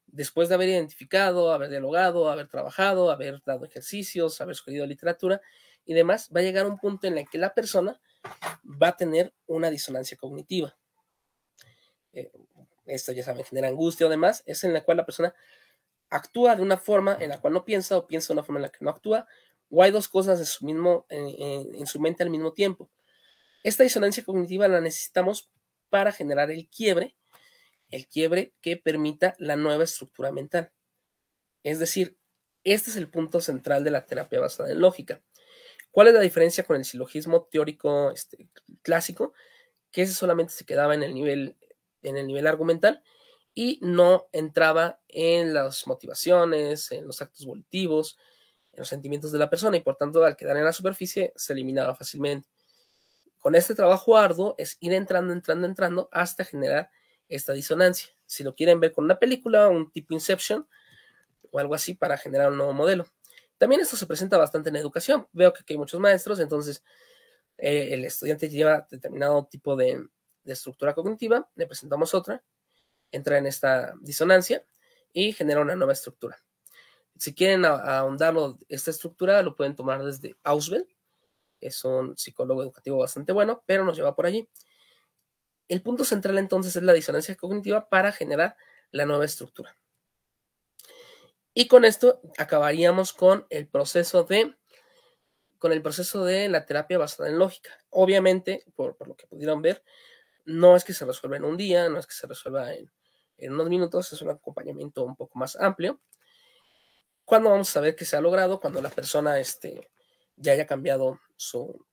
Después de haber identificado, haber dialogado, haber trabajado, haber dado ejercicios, haber escogido literatura y demás, va a llegar un punto en el que la persona va a tener una disonancia cognitiva. Esto ya saben, genera angustia o demás, es en la cual la persona actúa de una forma en la cual no piensa, o piensa de una forma en la que no actúa, o hay dos cosas en su mente al mismo tiempo. Esta disonancia cognitiva la necesitamos para generar el quiebre que permita la nueva estructura mental. Es decir, este es el punto central de la terapia basada en lógica. ¿Cuál es la diferencia con el silogismo teórico clásico? Que ese solamente se quedaba en el nivel argumental y no entraba en las motivaciones, en los actos volitivos, en los sentimientos de la persona, y por tanto, al quedar en la superficie, se eliminaba fácilmente. Con este trabajo arduo es ir entrando hasta generar esta disonancia. Si lo quieren ver con una película, un tipo Inception o algo así, para generar un nuevo modelo. También esto se presenta bastante en educación. Veo que aquí hay muchos maestros, entonces el estudiante lleva determinado tipo de estructura cognitiva, le presentamos otra, entra en esta disonancia y genera una nueva estructura. Si quieren ahondarlo, esta estructura lo pueden tomar desde Ausubel, es un psicólogo educativo bastante bueno, pero nos lleva por allí. El punto central entonces es la disonancia cognitiva para generar la nueva estructura. Y con esto acabaríamos con el proceso de la terapia basada en lógica. Obviamente, por lo que pudieron ver, no es que se resuelva en un día, no es que se resuelva en unos minutos, es un acompañamiento un poco más amplio. ¿Cuándo vamos a saber que se ha logrado? Cuando la persona ya haya cambiado su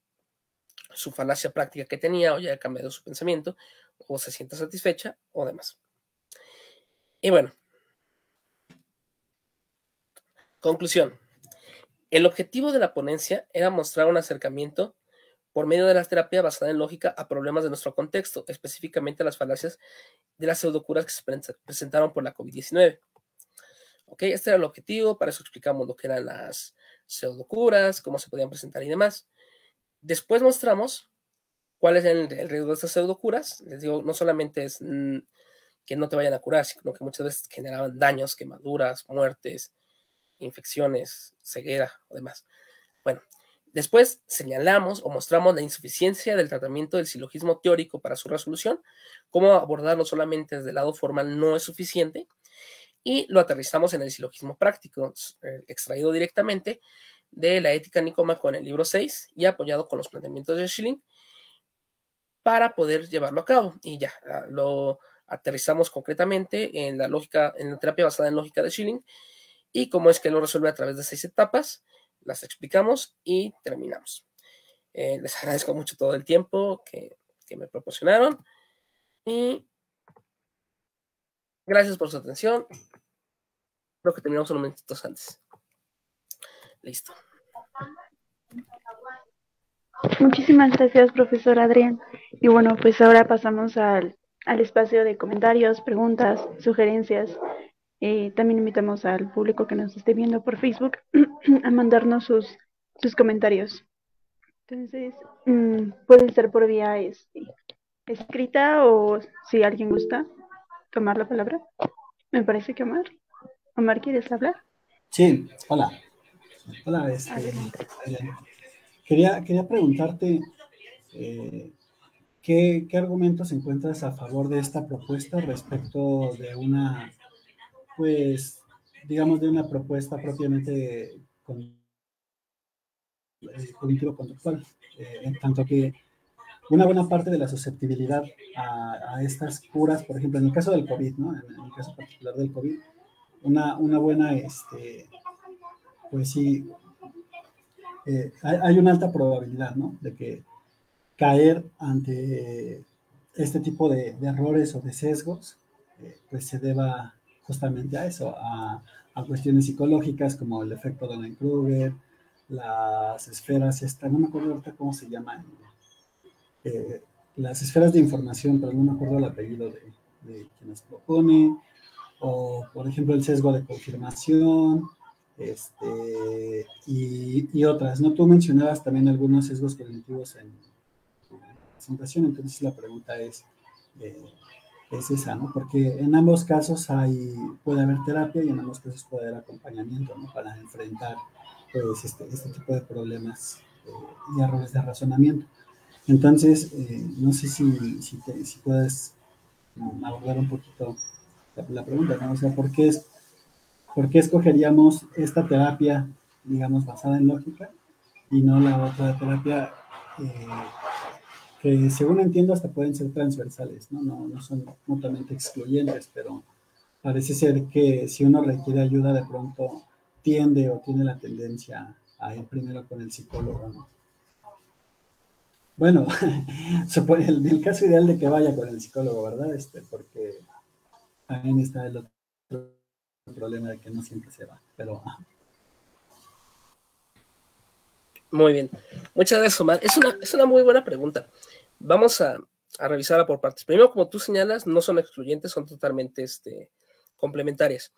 falacia práctica que tenía, o ya haya cambiado su pensamiento, o se sienta satisfecha, o demás. Y bueno, conclusión. El objetivo de la ponencia era mostrar un acercamiento por medio de la terapia basada en lógica a problemas de nuestro contexto, específicamente las falacias de las pseudocuras que se presentaron por la COVID-19. Ok, este era el objetivo, para eso explicamos lo que eran las pseudocuras, cómo se podían presentar y demás. Después mostramos cuál es el riesgo de estas pseudocuras. Les digo, no solamente es que no te vayan a curar, sino que muchas veces generaban daños, quemaduras, muertes, infecciones, ceguera o demás. Bueno, después señalamos o mostramos la insuficiencia del tratamiento del silogismo teórico para su resolución, cómo abordarlo solamente desde el lado formal no es suficiente, y lo aterrizamos en el silogismo práctico, extraído directamente de la Ética Nicómaco en el libro 6 y apoyado con los planteamientos de Schilling para poder llevarlo a cabo. Y ya, lo aterrizamos concretamente en la lógica, en la terapia basada en lógica de Schilling, y cómo es que lo resuelve a través de 6 etapas. Las explicamos y terminamos. Les agradezco mucho todo el tiempo que me proporcionaron y gracias por su atención. Creo que terminamos unos minutitos antes. Listo. Muchísimas gracias, profesor Adrián. Y bueno, pues ahora pasamos al espacio de comentarios, preguntas, sugerencias. También invitamos al público que nos esté viendo por Facebook a mandarnos sus comentarios. Entonces, pueden ser por vía escrita, o si alguien gusta tomar la palabra. Me parece que Omar, ¿quieres hablar? Sí, hola. Hola, quería preguntarte ¿qué argumentos encuentras a favor de esta propuesta respecto de una, pues, digamos, de una propuesta propiamente cognitivo-conductual? En tanto que una buena parte de la susceptibilidad a estas curas, por ejemplo, en el caso del COVID, ¿no? En el caso particular del COVID, una buena, pues sí, hay una alta probabilidad, ¿no? De que caer ante este tipo de errores o de sesgos, pues se deba justamente a eso, a cuestiones psicológicas como el efecto Dunning-Kruger, las esferas, no me acuerdo ahorita cómo se llaman, las esferas de información, pero no me acuerdo el apellido de quien las propone, o por ejemplo el sesgo de confirmación, y otras, ¿no? Tú mencionabas también algunos sesgos cognitivos en presentación, entonces la pregunta es esa, ¿no? Porque en ambos casos puede haber terapia y en ambos casos puede haber acompañamiento, ¿no? Para enfrentar pues, este tipo de problemas y errores de razonamiento. Entonces, no sé si puedes abordar un poquito la pregunta, ¿no? O sea, ¿por qué escogeríamos esta terapia, digamos, basada en lógica y no la otra terapia que, según entiendo, hasta pueden ser transversales, ¿no? No son mutuamente excluyentes, pero parece ser que si uno requiere ayuda, de pronto tiene la tendencia a ir primero con el psicólogo, ¿no? Bueno, el caso ideal de que vaya con el psicólogo, ¿verdad? Porque también está el otro problema de que no siempre se va, pero... Muy bien. Muchas gracias, Omar. Es una muy buena pregunta. Vamos a revisarla por partes. Primero, como tú señalas, no son excluyentes, son totalmente complementarias.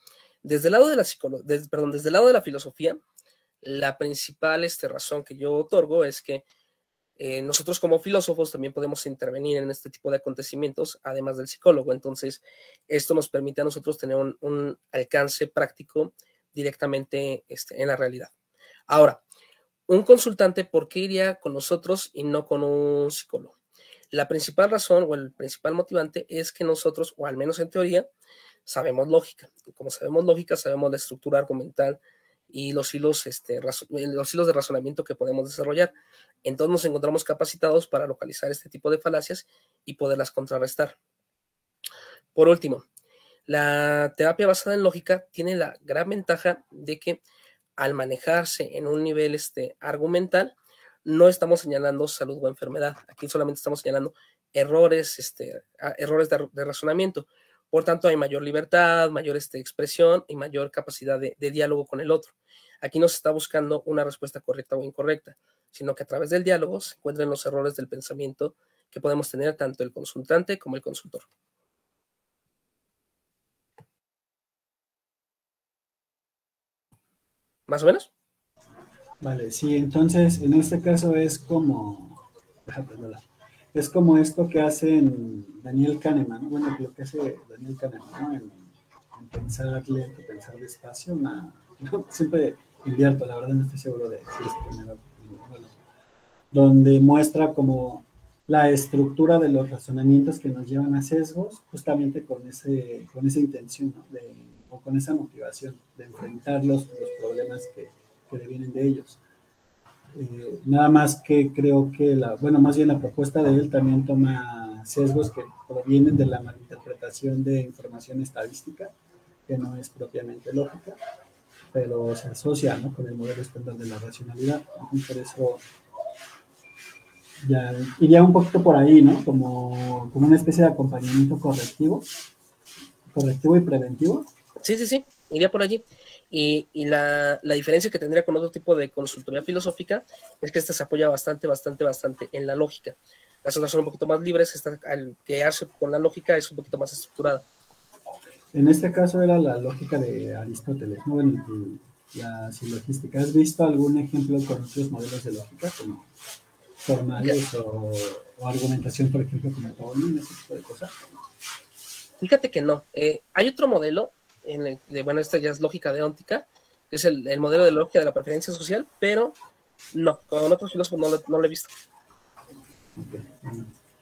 Desde el lado de desde el lado de la filosofía, la principal razón que yo otorgo es que nosotros como filósofos también podemos intervenir en este tipo de acontecimientos, además del psicólogo. Entonces, esto nos permite a nosotros tener un alcance práctico directamente en la realidad. Ahora, un consultante, ¿por qué iría con nosotros y no con un psicólogo? La principal razón o el principal motivante es que nosotros, o al menos en teoría, sabemos lógica. Y como sabemos lógica, sabemos la estructura argumental y los hilos de razonamiento que podemos desarrollar. Entonces nos encontramos capacitados para localizar este tipo de falacias y poderlas contrarrestar. Por último, La terapia basada en lógica tiene la gran ventaja de que al manejarse en un nivel argumental, no estamos señalando salud o enfermedad. Aquí solamente estamos señalando errores, errores de razonamiento. Por tanto, hay mayor libertad, mayor expresión y mayor capacidad de diálogo con el otro. Aquí no se está buscando una respuesta correcta o incorrecta, sino que a través del diálogo se encuentran los errores del pensamiento que podemos tener tanto el consultante como el consultor. ¿Más o menos? Vale, sí, entonces en este caso es como, es como esto que hace Daniel Kahneman, ¿no? Bueno, lo que hace Daniel Kahneman, ¿no? En pensar lento, pensar despacio, no, siempre invierto, la verdad no estoy seguro de si es primero, bueno, donde muestra como la estructura de los razonamientos que nos llevan a sesgos, justamente con esa intención, ¿no? O con esa motivación de enfrentar los problemas que devienen de ellos. Nada más que creo que más bien la propuesta de él también toma sesgos que provienen de la malinterpretación de información estadística, que no es propiamente lógica, pero se asocia, ¿no?, con el modelo estándar de la racionalidad. Por eso ya iría un poquito por ahí, ¿no? Como una especie de acompañamiento correctivo y preventivo. Sí, iría por allí. Y la diferencia que tendría con otro tipo de consultoría filosófica es que esta se apoya bastante en la lógica. Las otras son un poquito más libres, al quedarse con la lógica es un poquito más estructurada. En este caso era la lógica de Aristóteles, ¿no? Bueno, la silogística. ¿Has visto algún ejemplo con otros modelos de lógica, como formales o argumentación, por ejemplo, como Tolin, ese tipo de cosas? Fíjate que no. Hay otro modelo, esta ya es lógica deóntica, que es el modelo de lógica de la preferencia social, pero no, con otros filósofos no lo he visto. Okay.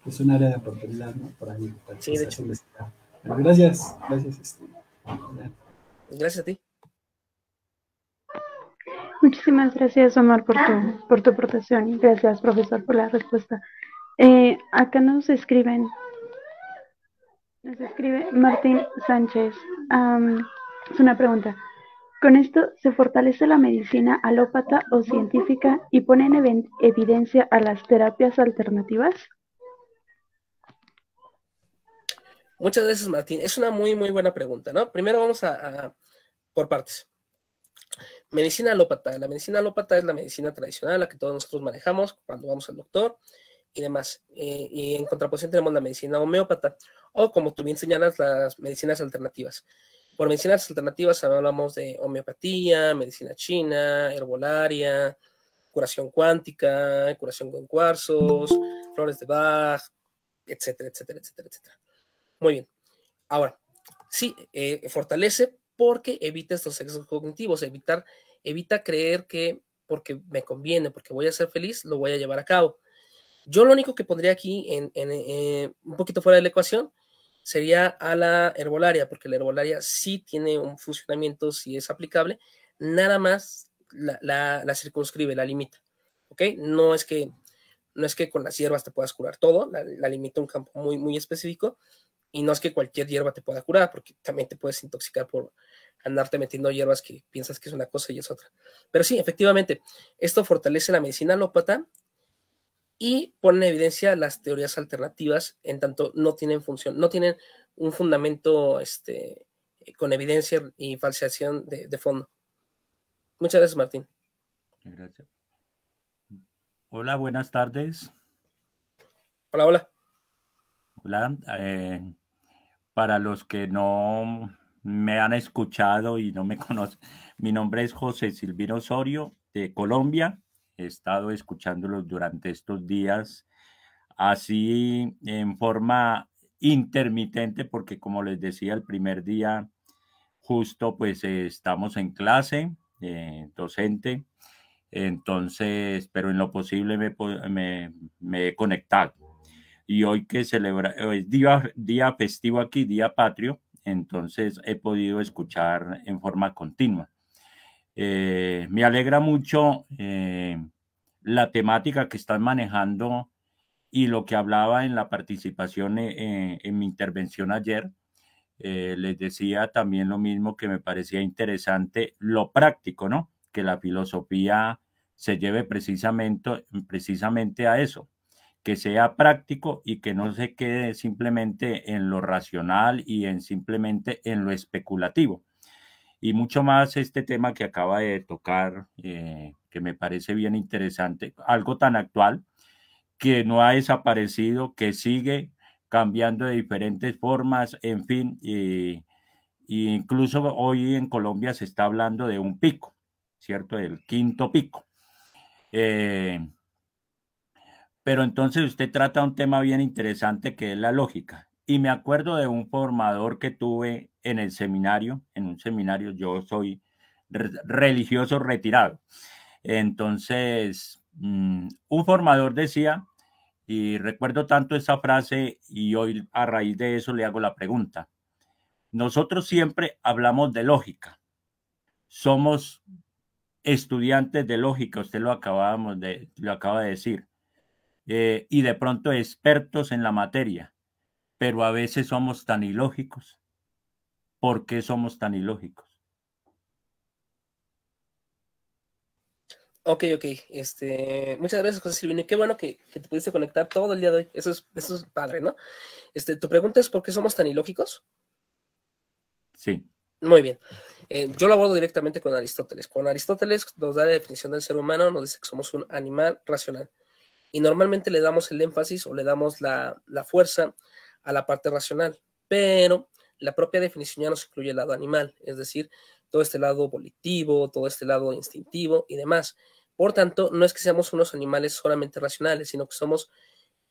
Es un área de oportunidad, ¿no? Por ahí. Sí, de hecho. Bueno, gracias. Gracias a ti. Muchísimas gracias, Omar, por tu aportación, y gracias, profesor, por la respuesta. Acá nos escribe Martín Sánchez. Es una pregunta. ¿Con esto se fortalece la medicina alópata o científica y pone en evidencia a las terapias alternativas? Muchas gracias, Martín. Es una muy buena pregunta, ¿no? Primero vamos por partes. Medicina alópata. La medicina alópata es la medicina tradicional, la que todos nosotros manejamos cuando vamos al doctor y demás. Y en contraposición tenemos la medicina homeópata, o como tú bien señalas, las medicinas alternativas. Por medicinas alternativas hablamos de homeopatía, medicina china, herbolaria, curación cuántica, curación con cuarzos, flores de Bach, etcétera. Muy bien. Ahora, sí, fortalece porque evita estos sesgos cognitivos, evita creer que porque me conviene, porque voy a ser feliz, lo voy a llevar a cabo. Yo lo único que pondría aquí un poquito fuera de la ecuación sería a la herbolaria, porque la herbolaria sí tiene un funcionamiento, sí es aplicable, nada más la circunscribe, la limita, ¿ok? No es que con las hierbas te puedas curar todo, la limita un campo muy específico, y no es que cualquier hierba te pueda curar, porque también te puedes intoxicar por andarte metiendo hierbas que piensas que es una cosa y es otra. Pero sí, efectivamente, esto fortalece la medicina alópata y pone en evidencia las teorías alternativas, en tanto no tienen un fundamento con evidencia y falseación de fondo. Muchas gracias, Martín. Gracias. Hola, buenas tardes. Hola. Hola. Para los que no me han escuchado y no me conocen, mi nombre es José Silvino Osorio, de Colombia. He estado escuchándolos durante estos días, así en forma intermitente, porque como les decía, el primer día justo pues estamos en clase docente, entonces, pero en lo posible me he conectado. Y hoy que es día festivo aquí, día patrio, entonces he podido escuchar en forma continua. Me alegra mucho la temática que están manejando y lo que hablaba en la participación en mi intervención ayer. les decía también lo mismo, que me parecía interesante lo práctico, ¿no? Que la filosofía se lleve precisamente a eso, que sea práctico y que no se quede simplemente en lo racional y simplemente en lo especulativo. Y mucho más este tema que acaba de tocar, que me parece bien interesante, algo tan actual, que no ha desaparecido, que sigue cambiando de diferentes formas, en fin, y incluso hoy en Colombia se está hablando de un pico, ¿cierto? El quinto pico. Pero entonces usted trata un tema bien interesante, que es la lógica. Y me acuerdo de un formador que tuve en el seminario, en un seminario. Yo soy religioso retirado. Entonces, un formador decía, y recuerdo tanto esa frase, y hoy a raíz de eso le hago la pregunta. Nosotros siempre hablamos de lógica. Somos estudiantes de lógica, usted lo acaba de decir. Y de pronto expertos en la materia, pero a veces somos tan ilógicos. ¿Por qué somos tan ilógicos? Ok. Muchas gracias, José Silvino. Qué bueno que te pudiste conectar todo el día de hoy. Eso es padre, ¿no? Tu pregunta es ¿por qué somos tan ilógicos? Sí. Muy bien. Yo lo abordo directamente con Aristóteles. Con Aristóteles nos da la definición del ser humano, nos dice que somos un animal racional. Y normalmente le damos el énfasis o le damos la fuerza a la parte racional, pero la propia definición ya nos incluye el lado animal, es decir, todo este lado volitivo, todo este lado instintivo y demás. Por tanto, no es que seamos unos animales solamente racionales, sino que somos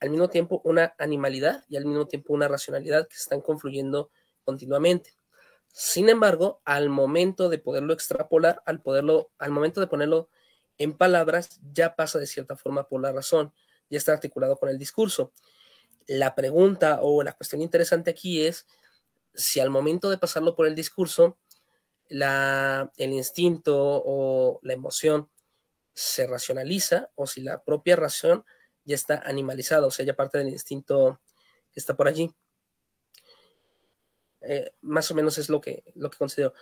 al mismo tiempo una animalidad y al mismo tiempo una racionalidad que se están confluyendo continuamente. Sin embargo, al momento de poderlo extrapolar, al momento de ponerlo en palabras, ya pasa de cierta forma por la razón, ya está articulado con el discurso. La pregunta o la cuestión interesante aquí es si al momento de pasarlo por el discurso, el instinto o la emoción se racionaliza o si la propia razón ya está animalizada, o sea, ya parte del instinto que está por allí. Más o menos es lo que considero.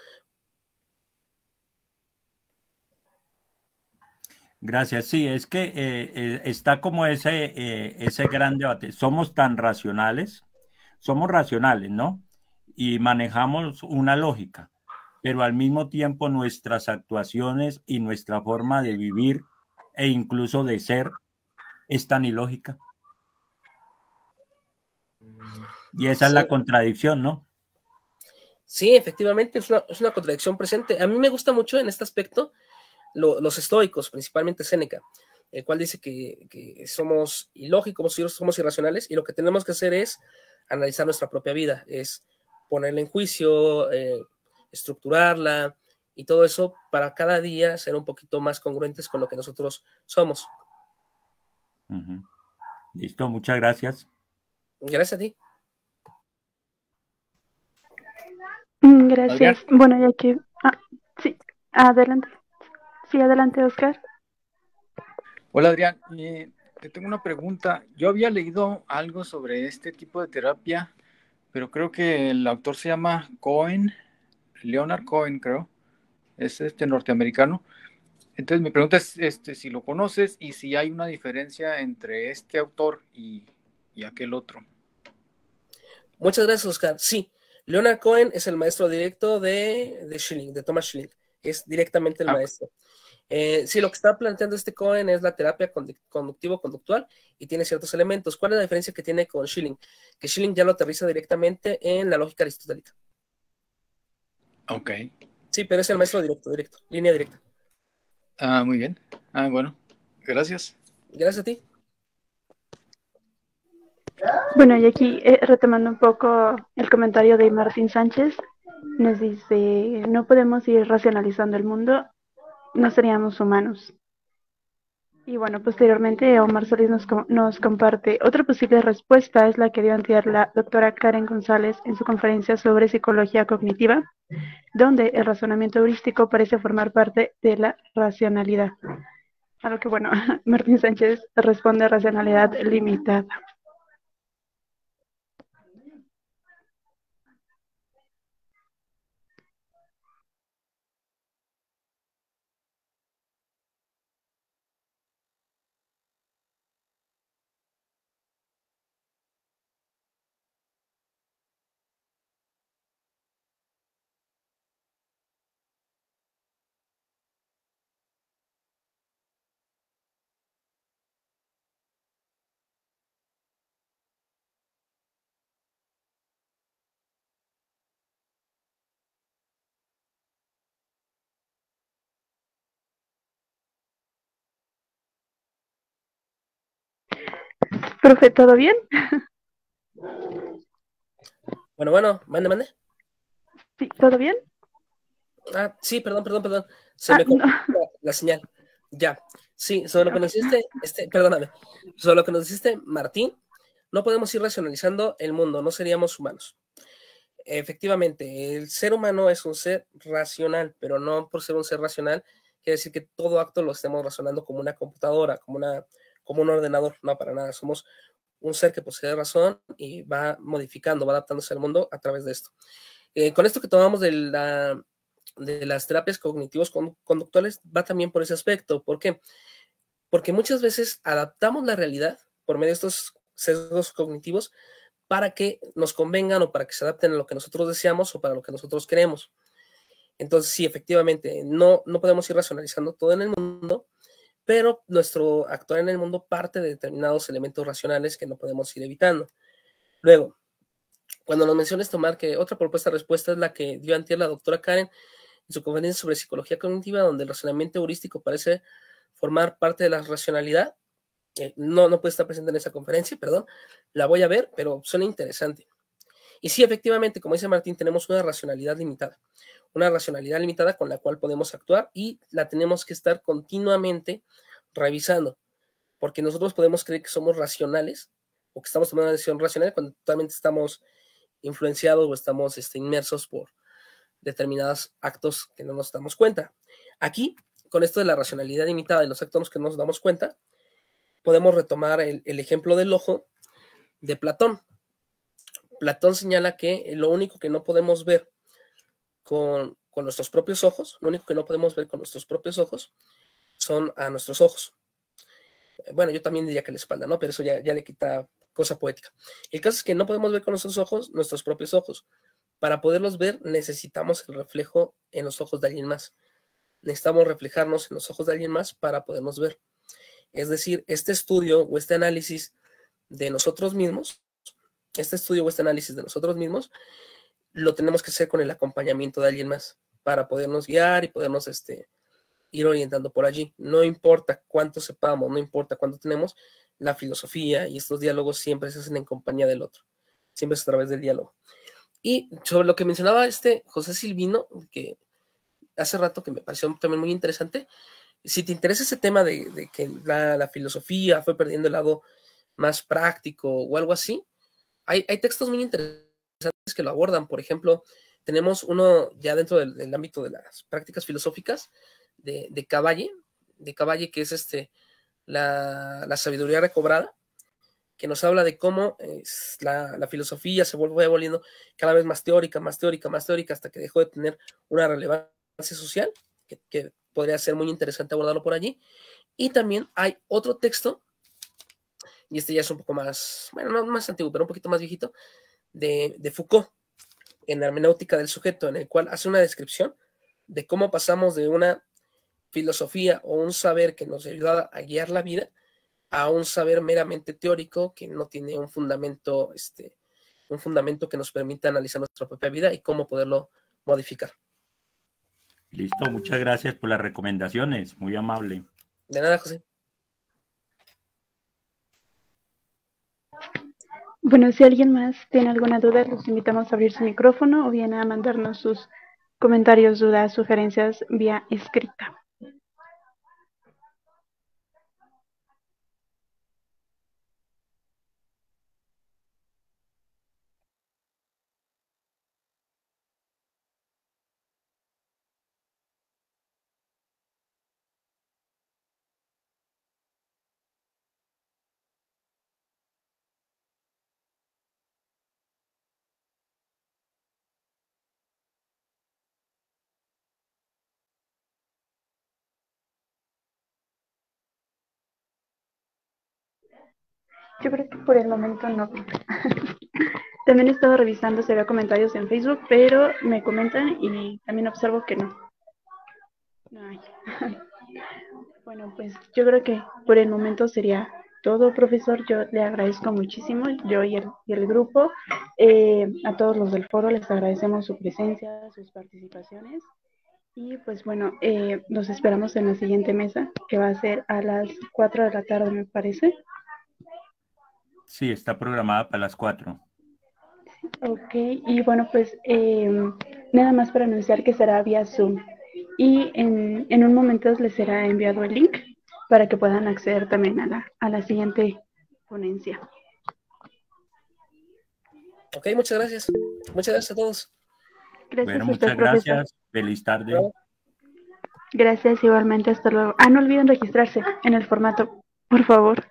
Gracias. Sí, es que está como ese gran debate. Somos tan racionales, somos racionales, ¿no? Y manejamos una lógica, pero al mismo tiempo nuestras actuaciones y nuestra forma de vivir e incluso de ser es tan ilógica. Y esa es la contradicción, ¿no? Sí, efectivamente, es una contradicción presente. A mí me gusta mucho en este aspecto los estoicos, principalmente Séneca, el cual dice que somos ilógicos, somos irracionales, y lo que tenemos que hacer es analizar nuestra propia vida, es ponerla en juicio, estructurarla, y todo eso para cada día ser un poquito más congruentes con lo que nosotros somos. Listo, muchas gracias. Gracias a ti. Gracias. Adrián. Bueno, ya que... sí, adelante. Sí, adelante, Oscar. Hola, Adrián. Te tengo una pregunta. Yo había leído algo sobre este tipo de terapia, pero creo que el autor se llama Cohen, Leonard Cohen, creo. Es norteamericano. Entonces mi pregunta es si lo conoces y si hay una diferencia entre este autor y aquel otro. Muchas gracias, Oscar. Sí, Leonard Cohen es el maestro directo de Schilling, de Thomas Schilling. Es directamente el maestro. Sí, lo que está planteando Cohen es la terapia conductivo-conductual y tiene ciertos elementos. ¿Cuál es la diferencia que tiene con Schilling? Que Schilling ya lo aterriza directamente en la lógica aristotélica. Ok. Sí, pero es el maestro directo, línea directa. Muy bien. Bueno, gracias. Gracias a ti. Bueno, y aquí retomando un poco el comentario de Martín Sánchez, nos dice, no podemos ir racionalizando el mundo, no seríamos humanos. Y bueno, posteriormente Omar Solís nos comparte, otra posible respuesta es la que dio antier la doctora Karen González en su conferencia sobre psicología cognitiva, donde el razonamiento heurístico parece formar parte de la racionalidad. A lo que, bueno, Martín Sánchez responde racionalidad limitada. Profe, ¿todo bien? Bueno, mande. Sí, ¿todo bien? Ah, sí, perdón. Se me No. cortó la señal. Ya. Sí, sobre lo que nos hiciste, perdóname, sobre lo que nos dijiste, Martín, no podemos ir racionalizando el mundo, no seríamos humanos. Efectivamente, el ser humano es un ser racional, pero no por ser un ser racional quiere decir que todo acto lo estemos razonando como una computadora, como un ordenador. No, para nada. Somos un ser que posee razón y va modificando, va adaptándose al mundo a través de esto. Con esto que tomamos de las terapias cognitivos conductuales, va también por ese aspecto. ¿Por qué? Porque muchas veces adaptamos la realidad por medio de estos sesgos cognitivos para que nos convengan o para que se adapten a lo que nosotros deseamos o para lo que nosotros queremos. Entonces, sí, efectivamente, no podemos ir racionalizando todo en el mundo, pero nuestro actuar en el mundo parte de determinados elementos racionales que no podemos ir evitando. Luego, cuando nos menciones, Tomar, que otra propuesta de respuesta es la que dio antes la doctora Karen en su conferencia sobre psicología cognitiva, donde el razonamiento heurístico parece formar parte de la racionalidad. No puede estar presente en esa conferencia, perdón, la voy a ver, pero suena interesante. Y sí, efectivamente, como dice Martín, tenemos una racionalidad limitada con la cual podemos actuar y la tenemos que estar continuamente revisando, porque nosotros podemos creer que somos racionales o que estamos tomando una decisión racional cuando totalmente estamos influenciados o estamos inmersos por determinados actos que no nos damos cuenta. Aquí, con esto de la racionalidad limitada y los actos que no nos damos cuenta, podemos retomar el ejemplo del ojo de Platón. Platón señala que lo único que no podemos ver con nuestros propios ojos, lo único que no podemos ver con nuestros propios ojos son a nuestros ojos. Bueno, yo también diría que la espalda, ¿no? Pero eso ya le quita cosa poética. El caso es que no podemos ver con nuestros ojos nuestros propios ojos. Para poderlos ver necesitamos el reflejo en los ojos de alguien más. Necesitamos reflejarnos en los ojos de alguien más para podernos ver. Es decir, este estudio o este análisis de nosotros mismos, lo tenemos que hacer con el acompañamiento de alguien más para podernos guiar y podernos ir orientando por allí. No importa cuánto sepamos, no importa cuánto tenemos, la filosofía y estos diálogos siempre se hacen en compañía del otro, siempre es a través del diálogo. Y sobre lo que mencionaba José Silvino, que hace rato que me pareció también muy interesante, si te interesa ese tema de que la filosofía fue perdiendo el lado más práctico o algo así, hay textos muy interesantes que lo abordan. Por ejemplo, tenemos uno ya dentro del ámbito de las prácticas filosóficas de Caballe, que es la sabiduría recobrada, que nos habla de cómo la filosofía se vuelve volviendo cada vez más teórica, hasta que dejó de tener una relevancia social, que podría ser muy interesante abordarlo por allí. Y también hay otro texto, y este ya es un poco más, bueno, no más antiguo, pero un poquito más viejito, de Foucault, en la hermenéutica del sujeto, en el cual hace una descripción de cómo pasamos de una filosofía o un saber que nos ayuda a guiar la vida a un saber meramente teórico que no tiene un fundamento que nos permita analizar nuestra propia vida y cómo poderlo modificar. Listo, muchas gracias por las recomendaciones, muy amable. De nada, José. Bueno, si alguien más tiene alguna duda, los invitamos a abrir su micrófono o bien a mandarnos sus comentarios, dudas, sugerencias vía escrita. Yo creo que por el momento no. También he estado revisando si había comentarios en Facebook, pero me comentan y también observo que no. No hay. Bueno, pues yo creo que por el momento sería todo, profesor. Yo le agradezco muchísimo, yo y el grupo. A todos los del foro les agradecemos su presencia, sus participaciones. Y pues bueno, los esperamos en la siguiente mesa, que va a ser a las 4 de la tarde, me parece. Sí, está programada para las 4. Ok, y bueno, pues nada más para anunciar que será vía Zoom. Y en un momento les será enviado el link para que puedan acceder también a la siguiente ponencia. Ok, muchas gracias. Muchas gracias a todos. Gracias Bueno, a usted, muchas profesor. gracias. Feliz tarde. Chao. Gracias igualmente, hasta luego. Ah, no olviden registrarse en el formato, por favor.